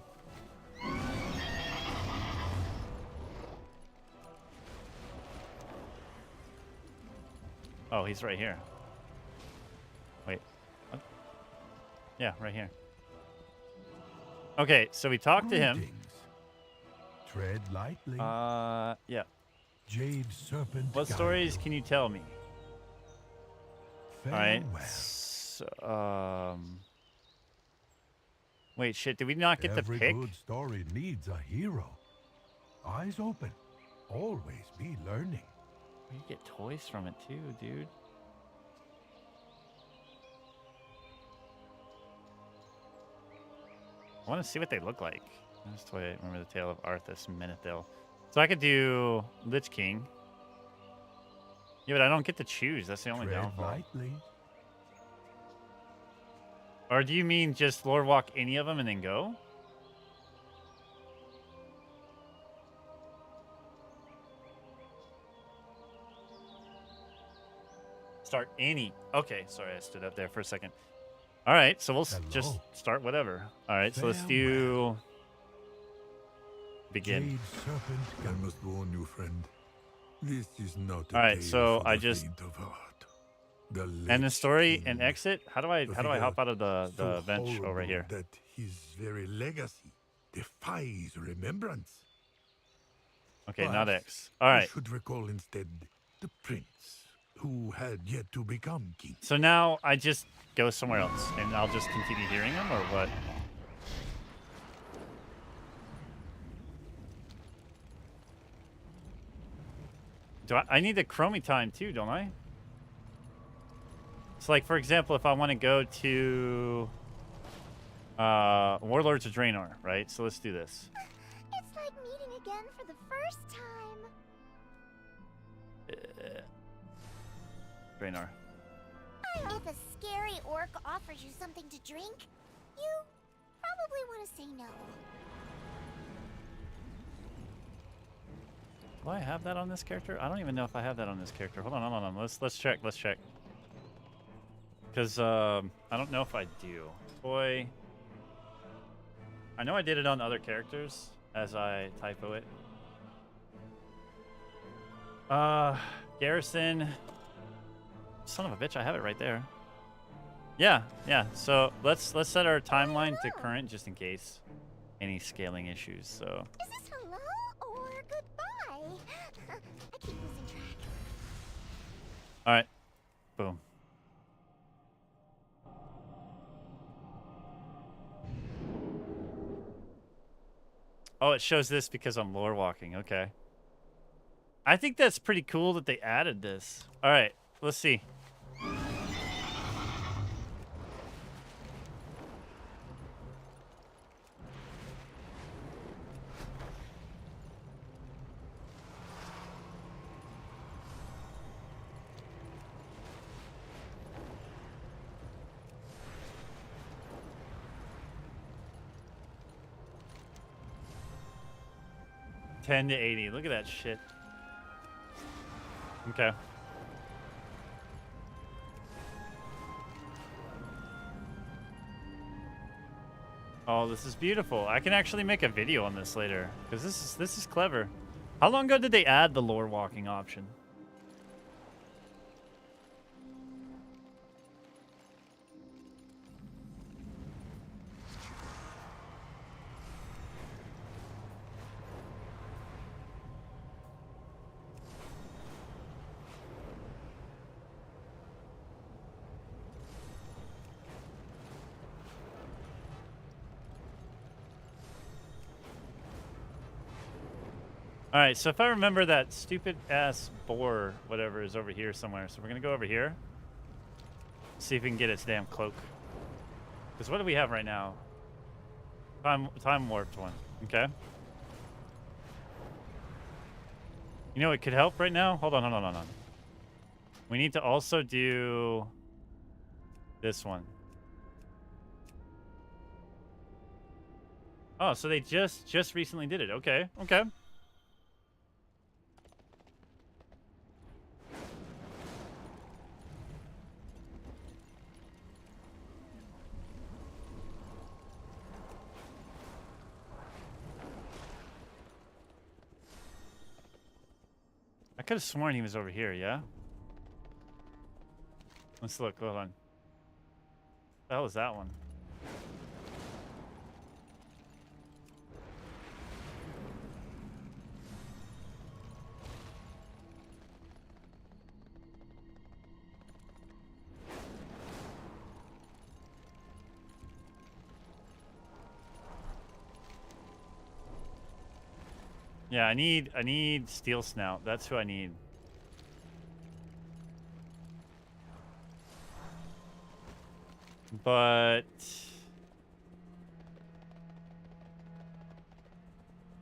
Oh, he's right here. Wait. What? Yeah, right here. Okay, so we talked to him. Tread lightly. Yeah. Jade serpent. What stories can you tell me? All right. Farewell. So, wait, shit. Did we not get Every to pick? good story needs a hero. Eyes open. Always be learning. You get toys from it too, dude. I want to see what they look like. That's the way I remember the tale of Arthas Menethil. So I could do Lich King. Yeah, but I don't get to choose. That's the only Tread downfall. lightly. Or do you mean just lore walk any of them and then go? Start any. Okay, sorry, I stood up there for a second. All right, so we'll just Hello. start whatever. All right, so let's do begin. Jade Serpent, I must warn you, friend. This is not a All right, tale so for I the just faint of heart. The end the Lich story King, and exit. How do I hop out of the so bench over horrible here? that his very legacy defies remembrance. Okay, not Perhaps X. All I right. should recall instead the prince who had yet to become king. So now I just go somewhere else, and I'll just continue hearing them, or what? Do I need the Chromy time too, don't I? So, like, for example, if I want to go to Warlords of Draenor, right? So let's do this. It's like meeting again for the first time. Draenor. If a scary orc offers you something to drink, you probably want to say no. Do I have that on this character? I don't even know if I have that on this character. Hold on. Let's check. Because I don't know if I do. Boy, I know I did it on other characters as I typo it. Garrison. Son of a bitch, I have it right there. Yeah. So let's set our timeline to current just in case any scaling issues. So. Is this hello or goodbye? I keep losing track. All right. Boom. Oh, it shows this because I'm lore walking. Okay. I think that's pretty cool that they added this. All right, let's see. $10 to $80. Look at that shit. Okay. Oh, this is beautiful. I can actually make a video on this later because this is clever. How long ago did they add the lore walking option? All right, so if I remember, that stupid ass boar, whatever, is over here somewhere. So we're gonna go over here, see if we can get its damn cloak. Because what do we have right now? Time warped one. Okay. You know, it could help right now. Hold on. We need to also do this one. Oh, so they just recently did it. Okay. I could have sworn he was over here, yeah? Let's look, hold on. What the hell is that one? Yeah, I need Steel Snout. That's who I need. But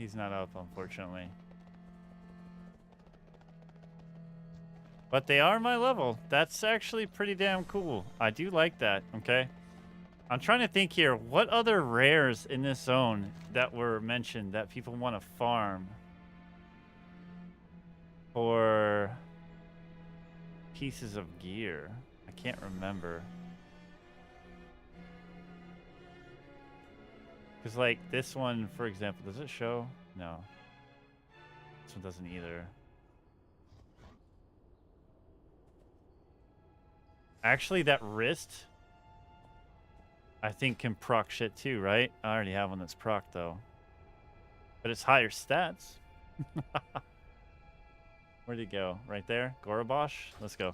He's not up, unfortunately. But they are my level. That's actually pretty damn cool. I do like that, okay? I'm trying to think here. What other rares in this zone that were mentioned that people want to farm for pieces of gear? I can't remember. Because, like, this one, for example, does it show? No. This one doesn't either. Actually, that wrist, I think, can proc shit too, right? I already have one that's proc, though. But it's higher stats. Where'd he go? Right there? Gorobosh? Let's go.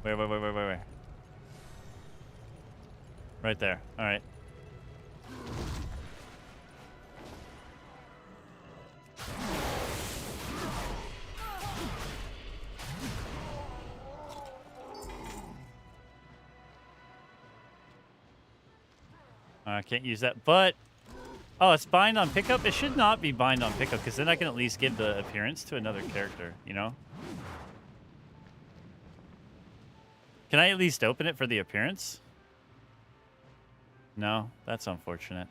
Wait. Right there. All right. I can't use that, but... Oh, it's bind on pickup? It should not be bind on pickup, because then I can at least give the appearance to another character, you know? Can I at least open it for the appearance? No, that's unfortunate.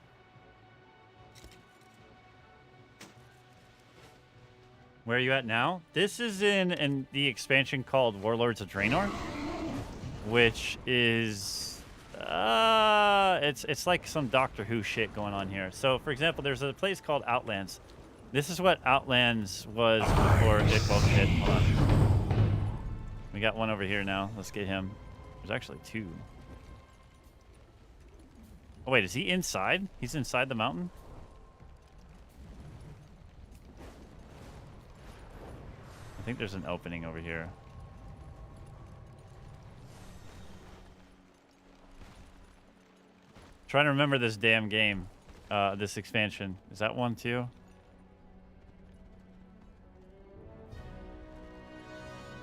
Where are you at now? This is in the expansion called Warlords of Draenor, which is... it's like some Doctor Who shit going on here. So, for example, there's a place called Outlands. This is what Outlands was before it... Oh, shit. Hold on. We got one over here now. Let's get him. There's actually two. Oh, wait. Is he inside? He's inside the mountain? I think there's an opening over here. Trying to remember this damn game. This expansion. Is that one too?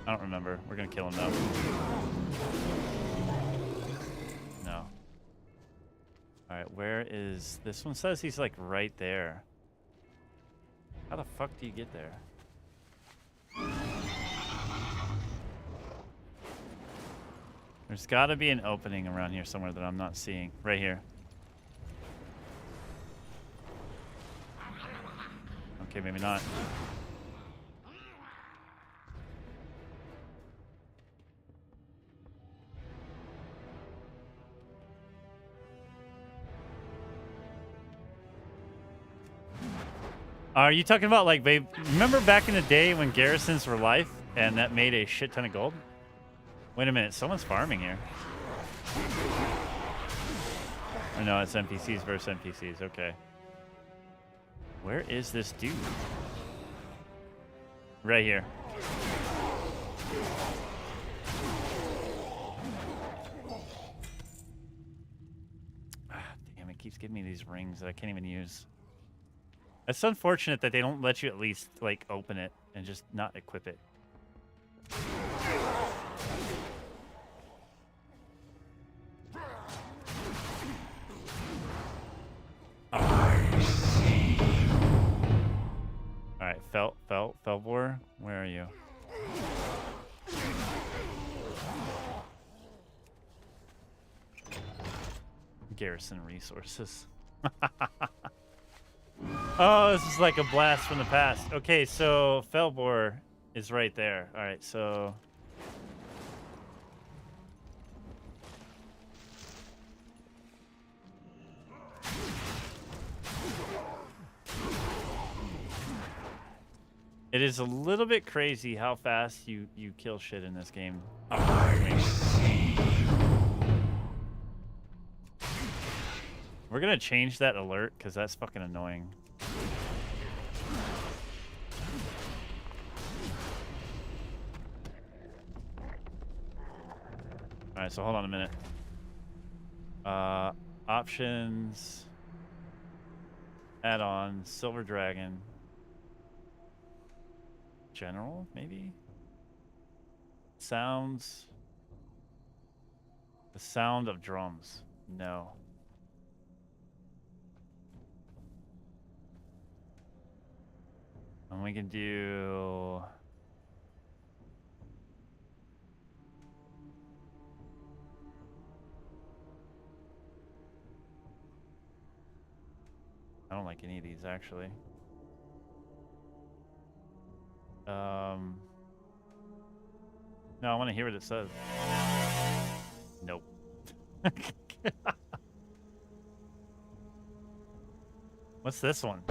I don't remember. We're gonna kill him though. No. Alright, where is... This one says he's like right there. How the fuck do you get there? There's gotta be an opening around here somewhere that I'm not seeing. Right here. Okay, maybe not. Are you talking about, like, babe? Remember back in the day when garrisons were life and that made a shit ton of gold? Wait a minute, someone's farming here. Or no, it's NPCs versus NPCs. Okay. Where is this dude? Right here. Ah, damn, it keeps giving me these rings that I can't even use. It's unfortunate that they don't let you at least, like, open it and just not equip it. Alright, Felbor, where are you? Garrison resources. Oh, this is like a blast from the past. Okay, so Felbor is right there. Alright, so... It is a little bit crazy how fast you kill shit in this game. We're gonna change that alert because that's fucking annoying. Alright, so hold on a minute. Options. Add-on. Silver Dragon. General, maybe? Sounds. The sound of drums. No. And we can do... I don't like any of these, actually. No, I want to hear what it says. Nope. What's this one?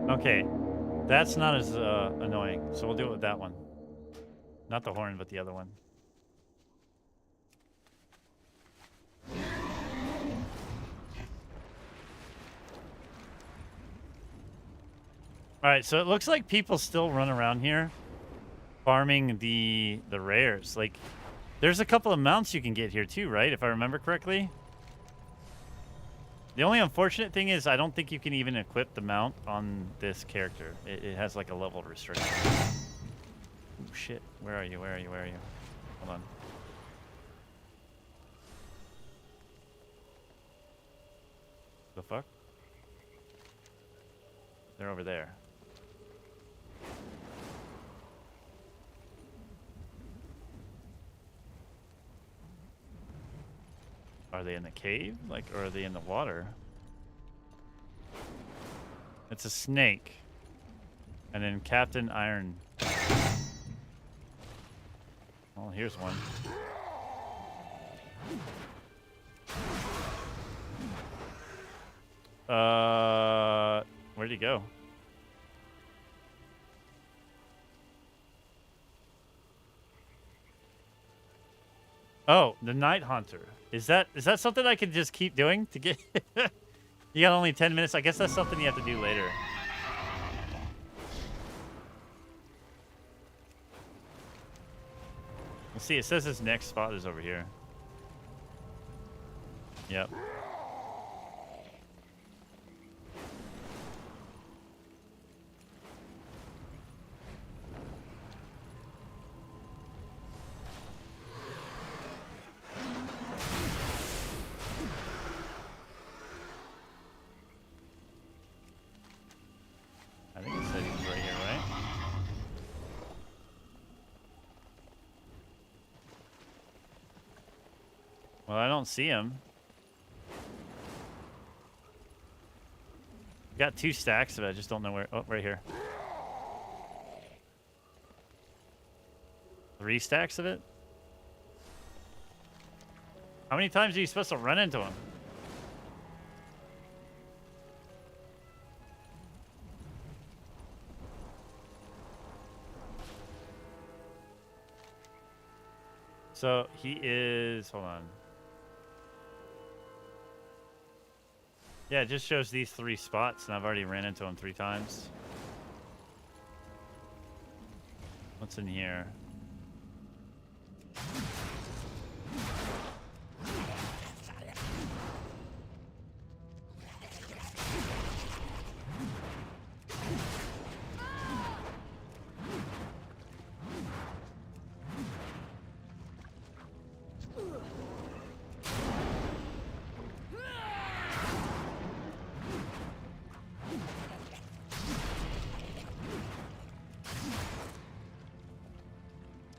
Okay, that's not as annoying, so we'll do it with that one. Not the horn, but the other one. All right, so it looks like people still run around here farming the rares. Like, there's a couple of mounts you can get here too, right? If I remember correctly. The only unfortunate thing is I don't think you can even equip the mount on this character. It has like a level restriction. Oh shit, where are you? Where are you? Where are you? Hold on. The fuck? They're over there. Are they in the cave? Like, or are they in the water? It's a snake. And then Captain Iron. Oh, here's one. Where'd he go? Oh, the Night Haunter. Is that something I could just keep doing to get? You got only 10 minutes. I guess that's something you have to do later. Let's see. It says his next spot is over here. Yep. I think it said he was right here, right? Well, I don't see him. Got 2 stacks of it. I just don't know where. Oh, right here. 3 stacks of it? How many times are you supposed to run into him? So he is, hold on. Yeah, it just shows these 3 spots, and I've already ran into him 3 times. What's in here?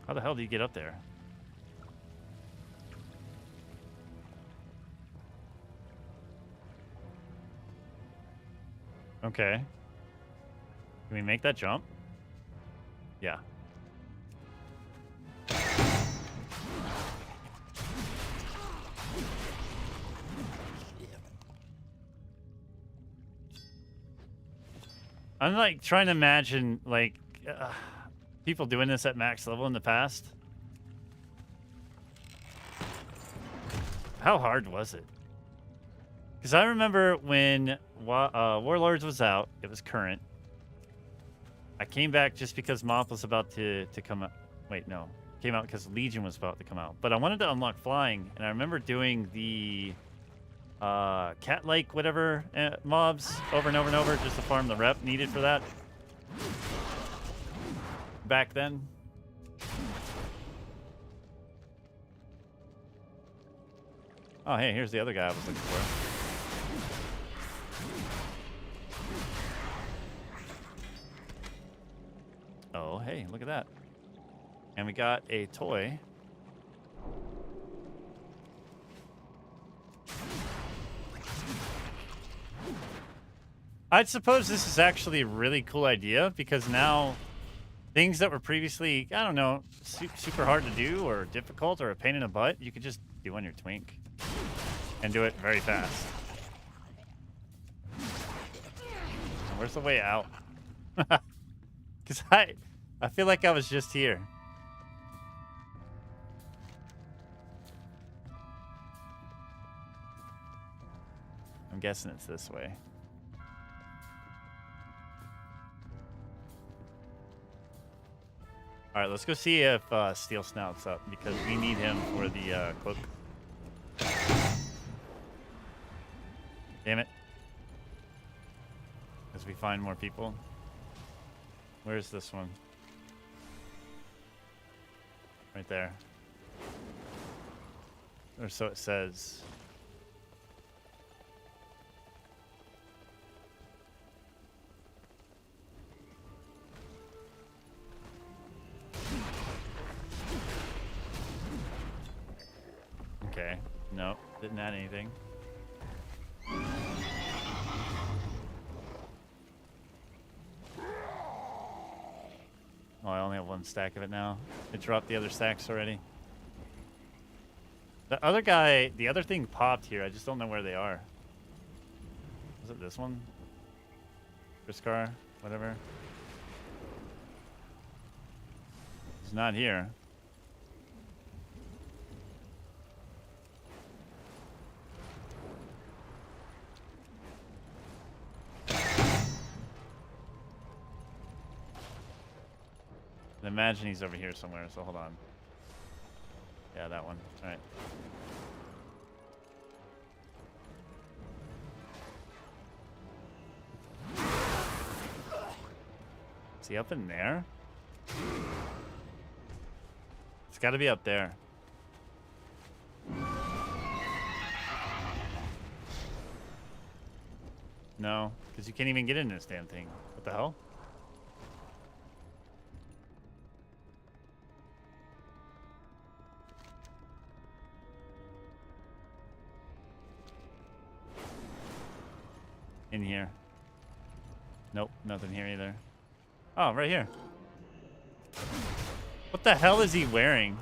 How the hell do you get up there? Okay. Can we make that jump? Yeah. I'm like trying to imagine like people doing this at max level in the past. How hard was it? Because I remember when Warlords was out, it was current. I came back just because Moth was about to come out. Wait, no. Came out because Legion was about to come out. But I wanted to unlock flying, and I remember doing the cat-like whatever mobs over and over and over just to farm the rep needed for that. Back then. Oh, hey, here's the other guy I was looking for. Oh, hey, look at that. And we got a toy. I'd suppose this is actually a really cool idea because now things that were previously, I don't know, super hard to do or difficult or a pain in the butt, you could just do on your Twink and do it very fast. Where's the way out? Because I feel like I was just here. I'm guessing it's this way. All right, let's go see if Steel Snout's up because we need him for the cloak. Damn it. As we find more people. Where's this one? Right there. Or so it says. Okay. Nope. Didn't add anything. Oh, I only have one stack of it now. It dropped the other stacks already. The other guy, the other thing popped here. I just don't know where they are. Was it this one? Briskar? Whatever. He's not here. I imagine he's over here somewhere, so hold on. Yeah, that one. All right. Is he up in there? It's got to be up there. No, because you can't even get in this damn thing. What the hell? In here. Nope, nothing here either. Oh, right here. What the hell is he wearing?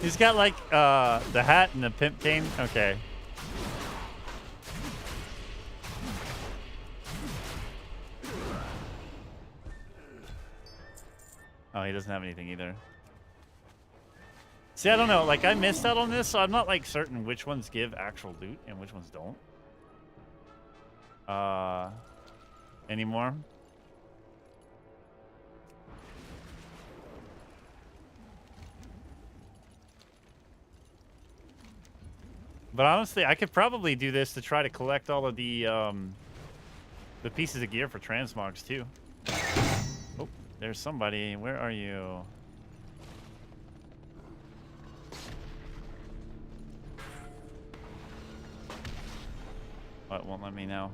He's got like the hat and the pimp cane. Okay. Oh, he doesn't have anything either. See, I don't know. Like, I missed out on this, so I'm not, like, certain which ones give actual loot and which ones don't. Anymore? But honestly, I could probably do this to try to collect all of the pieces of gear for transmogs, too. Oh, there's somebody. Where are you? What, won't let me now?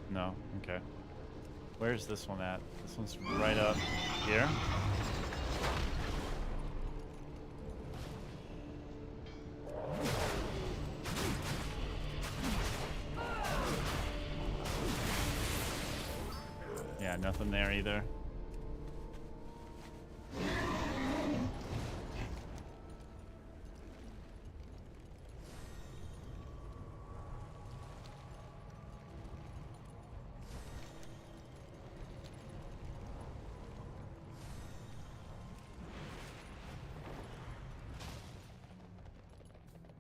No, okay. Where's this one at? This one's right up here. Yeah, nothing there either.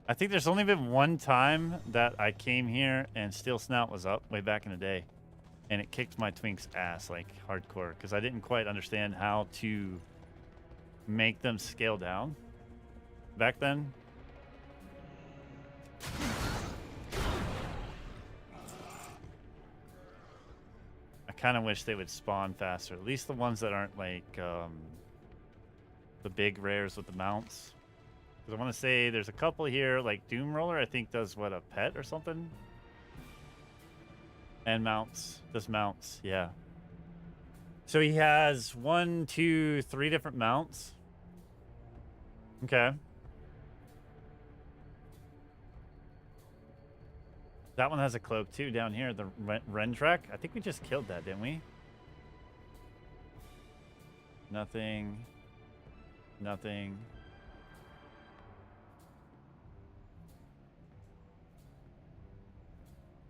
I think there's only been one time that I came here and Steel Snout was up way back in the day. And it kicked my Twink's ass, like, hardcore. Because I didn't quite understand how to make them scale down back then. I kind of wish they would spawn faster. At least the ones that aren't, like, the big rares with the mounts. Because I want to say there's a couple here, like Doom Roller, I think does, what, a pet or something? And mounts. Does mounts, yeah. So he has 1, 2, 3 different mounts. Okay. That one has a cloak too down here, the Rendrek. I think we just killed that, didn't we? Nothing. Nothing.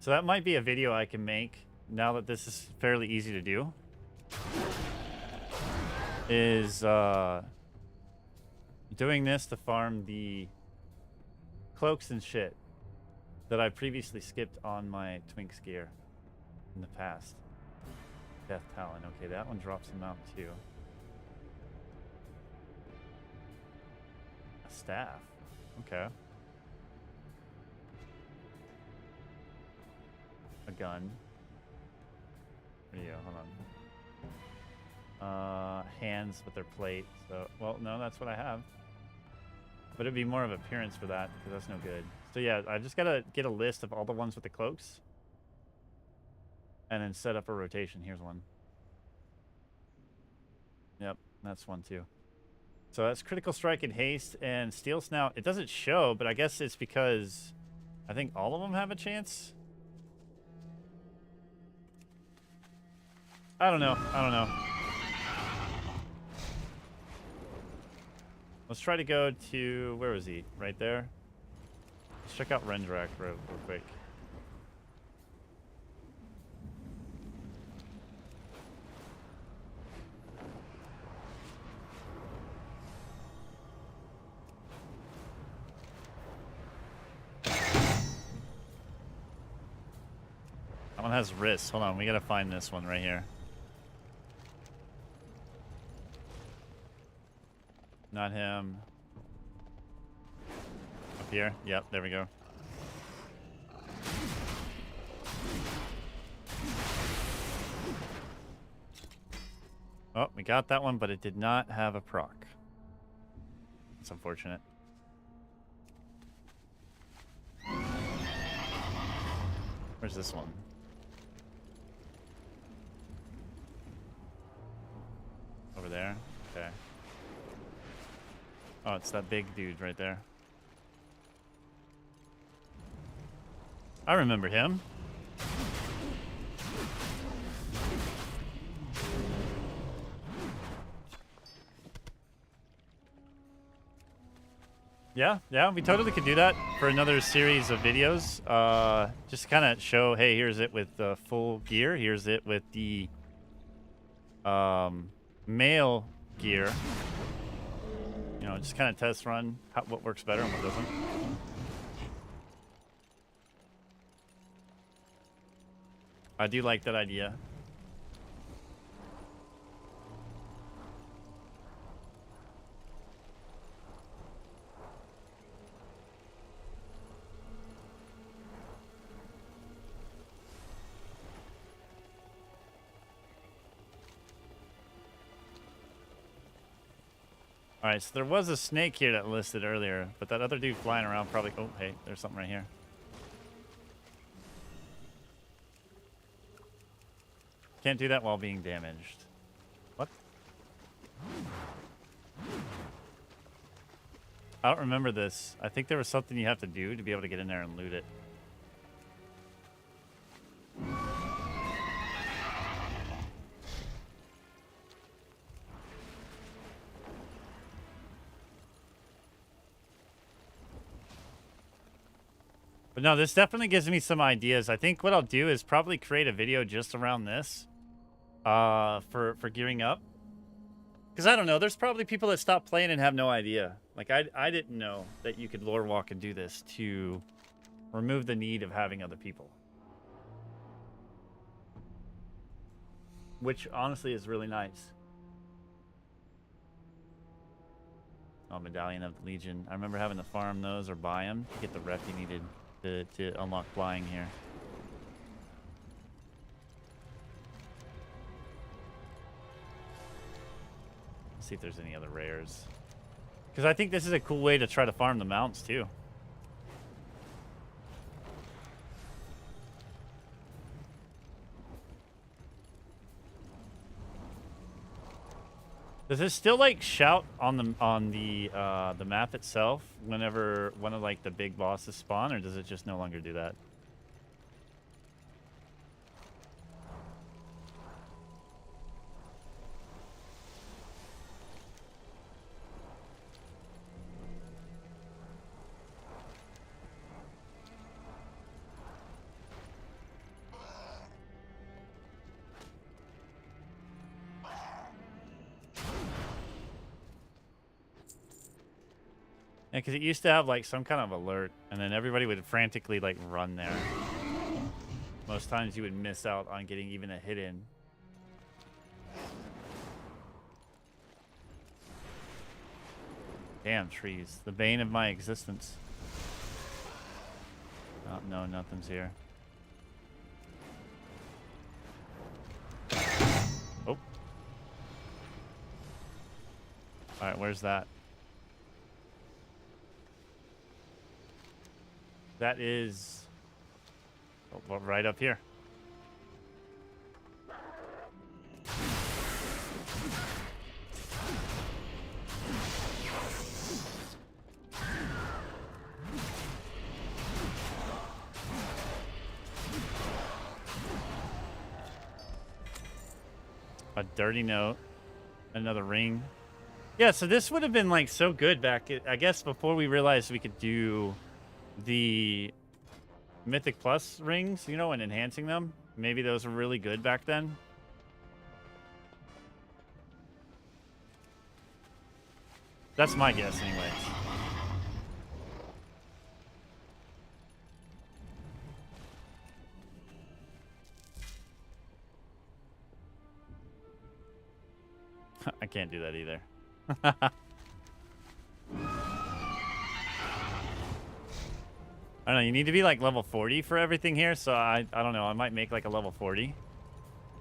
So that might be a video I can make now that this is fairly easy to do. Is doing this to farm the cloaks and shit that I previously skipped on my Twink's gear in the past. Death Talon. Okay, that one drops him out too. A staff. Okay. A gun. Where do you go? Hold on. Hands with their plate. So, well, no, that's what I have. But it'd be more of appearance for that, because that's no good. So yeah, I just gotta get a list of all the ones with the cloaks. And then set up a rotation. Here's one. Yep, that's one too. So that's Critical Strike and Haste and Steel Snout. It doesn't show, but I guess it's because I think all of them have a chance. I don't know. I don't know. Let's try to go to... Where was he? Right there? Let's check out Rendrak real quick. That one has wrists. Hold on, we gotta find this one right here. Not him. Up here? Yep, there we go. Oh, we got that one, but it did not have a proc. That's unfortunate. Where's this one? Over there? Okay. Oh, it's that big dude right there. I remember him. Yeah, we totally could do that for another series of videos. Just to kind of show, hey, here's it with the full gear. Here's it with the male gear. You know, just kind of test run what works better and what doesn't. I do like that idea. Alright, so there was a snake here that listed earlier, but that other dude flying around probably... Oh, hey, there's something right here. Can't do that while being damaged. What? I don't remember this. I think there was something you have to do to be able to get in there and loot it. But no, this definitely gives me some ideas. I think what I'll do is probably create a video just around this for gearing up. Because I don't know, there's probably people that stop playing and have no idea. Like, I didn't know that you could lore walk and do this to remove the need of having other people. Which, honestly, is really nice. Oh, Medallion of the Legion. I remember having to farm those or buy them to get the rep you needed to unlock flying here. Let's see if there's any other rares. Because I think this is a cool way to try to farm the mounts, too. Does this still like shout on the map itself whenever one of like the big bosses spawn, or does it just no longer do that? Yeah, because it used to have like some kind of alert, and then everybody would frantically like run there. Most times you would miss out on getting even a hit in. Damn trees, the bane of my existence. Oh, no, nothing's here. Oh. All right, where's that? That is right up here. A dirty note. Another ring. Yeah, so this would have been like so good back, I guess, before we realized we could do the Mythic Plus rings, you know, and enhancing them. Maybe those were really good back then. That's my guess, anyways. I can't do that either. I don't know, you need to be like level 40 for everything here, so I don't know, I might make like a level 40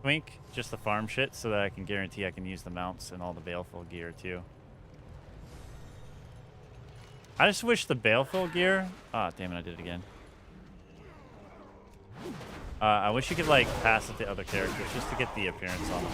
Twink, just the farm shit, so that I can guarantee I can use the mounts and all the Baleful gear too. I just wish the Baleful gear... Ah, damn it, I did it again. I wish you could like pass it to other characters just to get the appearance on them.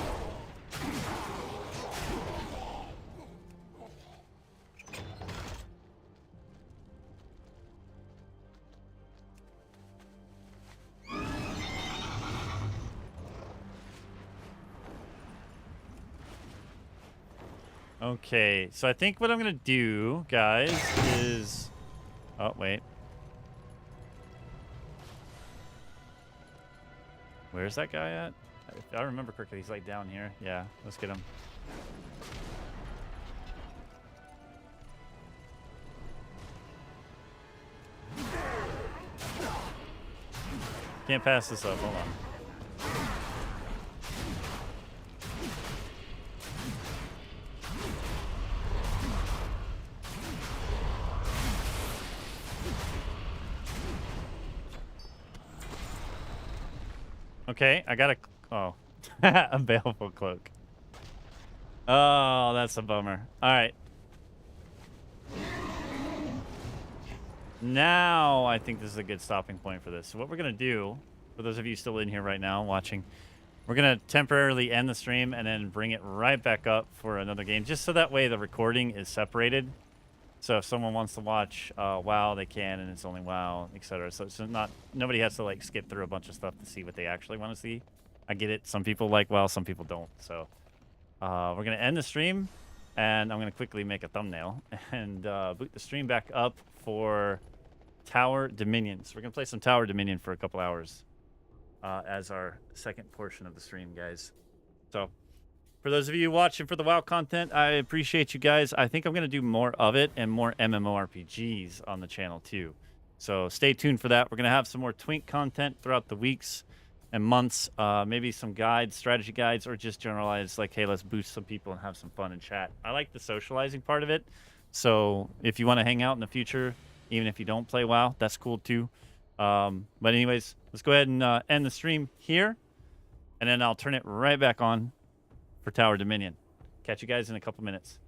Okay, so I think what I'm going to do, guys, is... Oh, wait. Where's that guy at? If I remember correctly, he's like down here. Yeah, let's get him. Can't pass this up. Hold on. Okay, I got a... Oh. A Baleful cloak. Oh, that's a bummer. All right. Now I think this is a good stopping point for this. So what we're going to do, for those of you still in here right now watching, we're going to temporarily end the stream and then bring it right back up for another game, just so that way the recording is separated. So if someone wants to watch WoW, they can, and it's only WoW, etc. So it's not, nobody has to like skip through a bunch of stuff to see what they actually want to see. I get it. Some people like WoW, some people don't. So we're going to end the stream, and I'm going to quickly make a thumbnail and boot the stream back up for Tower Dominion. So we're going to play some Tower Dominion for a couple hours as our second portion of the stream, guys. So For those of you watching for the WoW content, I appreciate you guys. I think I'm going to do more of it and more MMORPGs on the channel too. So stay tuned for that. We're going to have some more Twink content throughout the weeks and months. Maybe some guides, strategy guides, or just generalized like, hey, let's boost some people and have some fun and chat. I like the socializing part of it. So if you want to hang out in the future, even if you don't play WoW, that's cool too. But anyways, let's go ahead and end the stream here. And then I'll turn it right back on for Tower Dominion. Catch you guys in a couple minutes.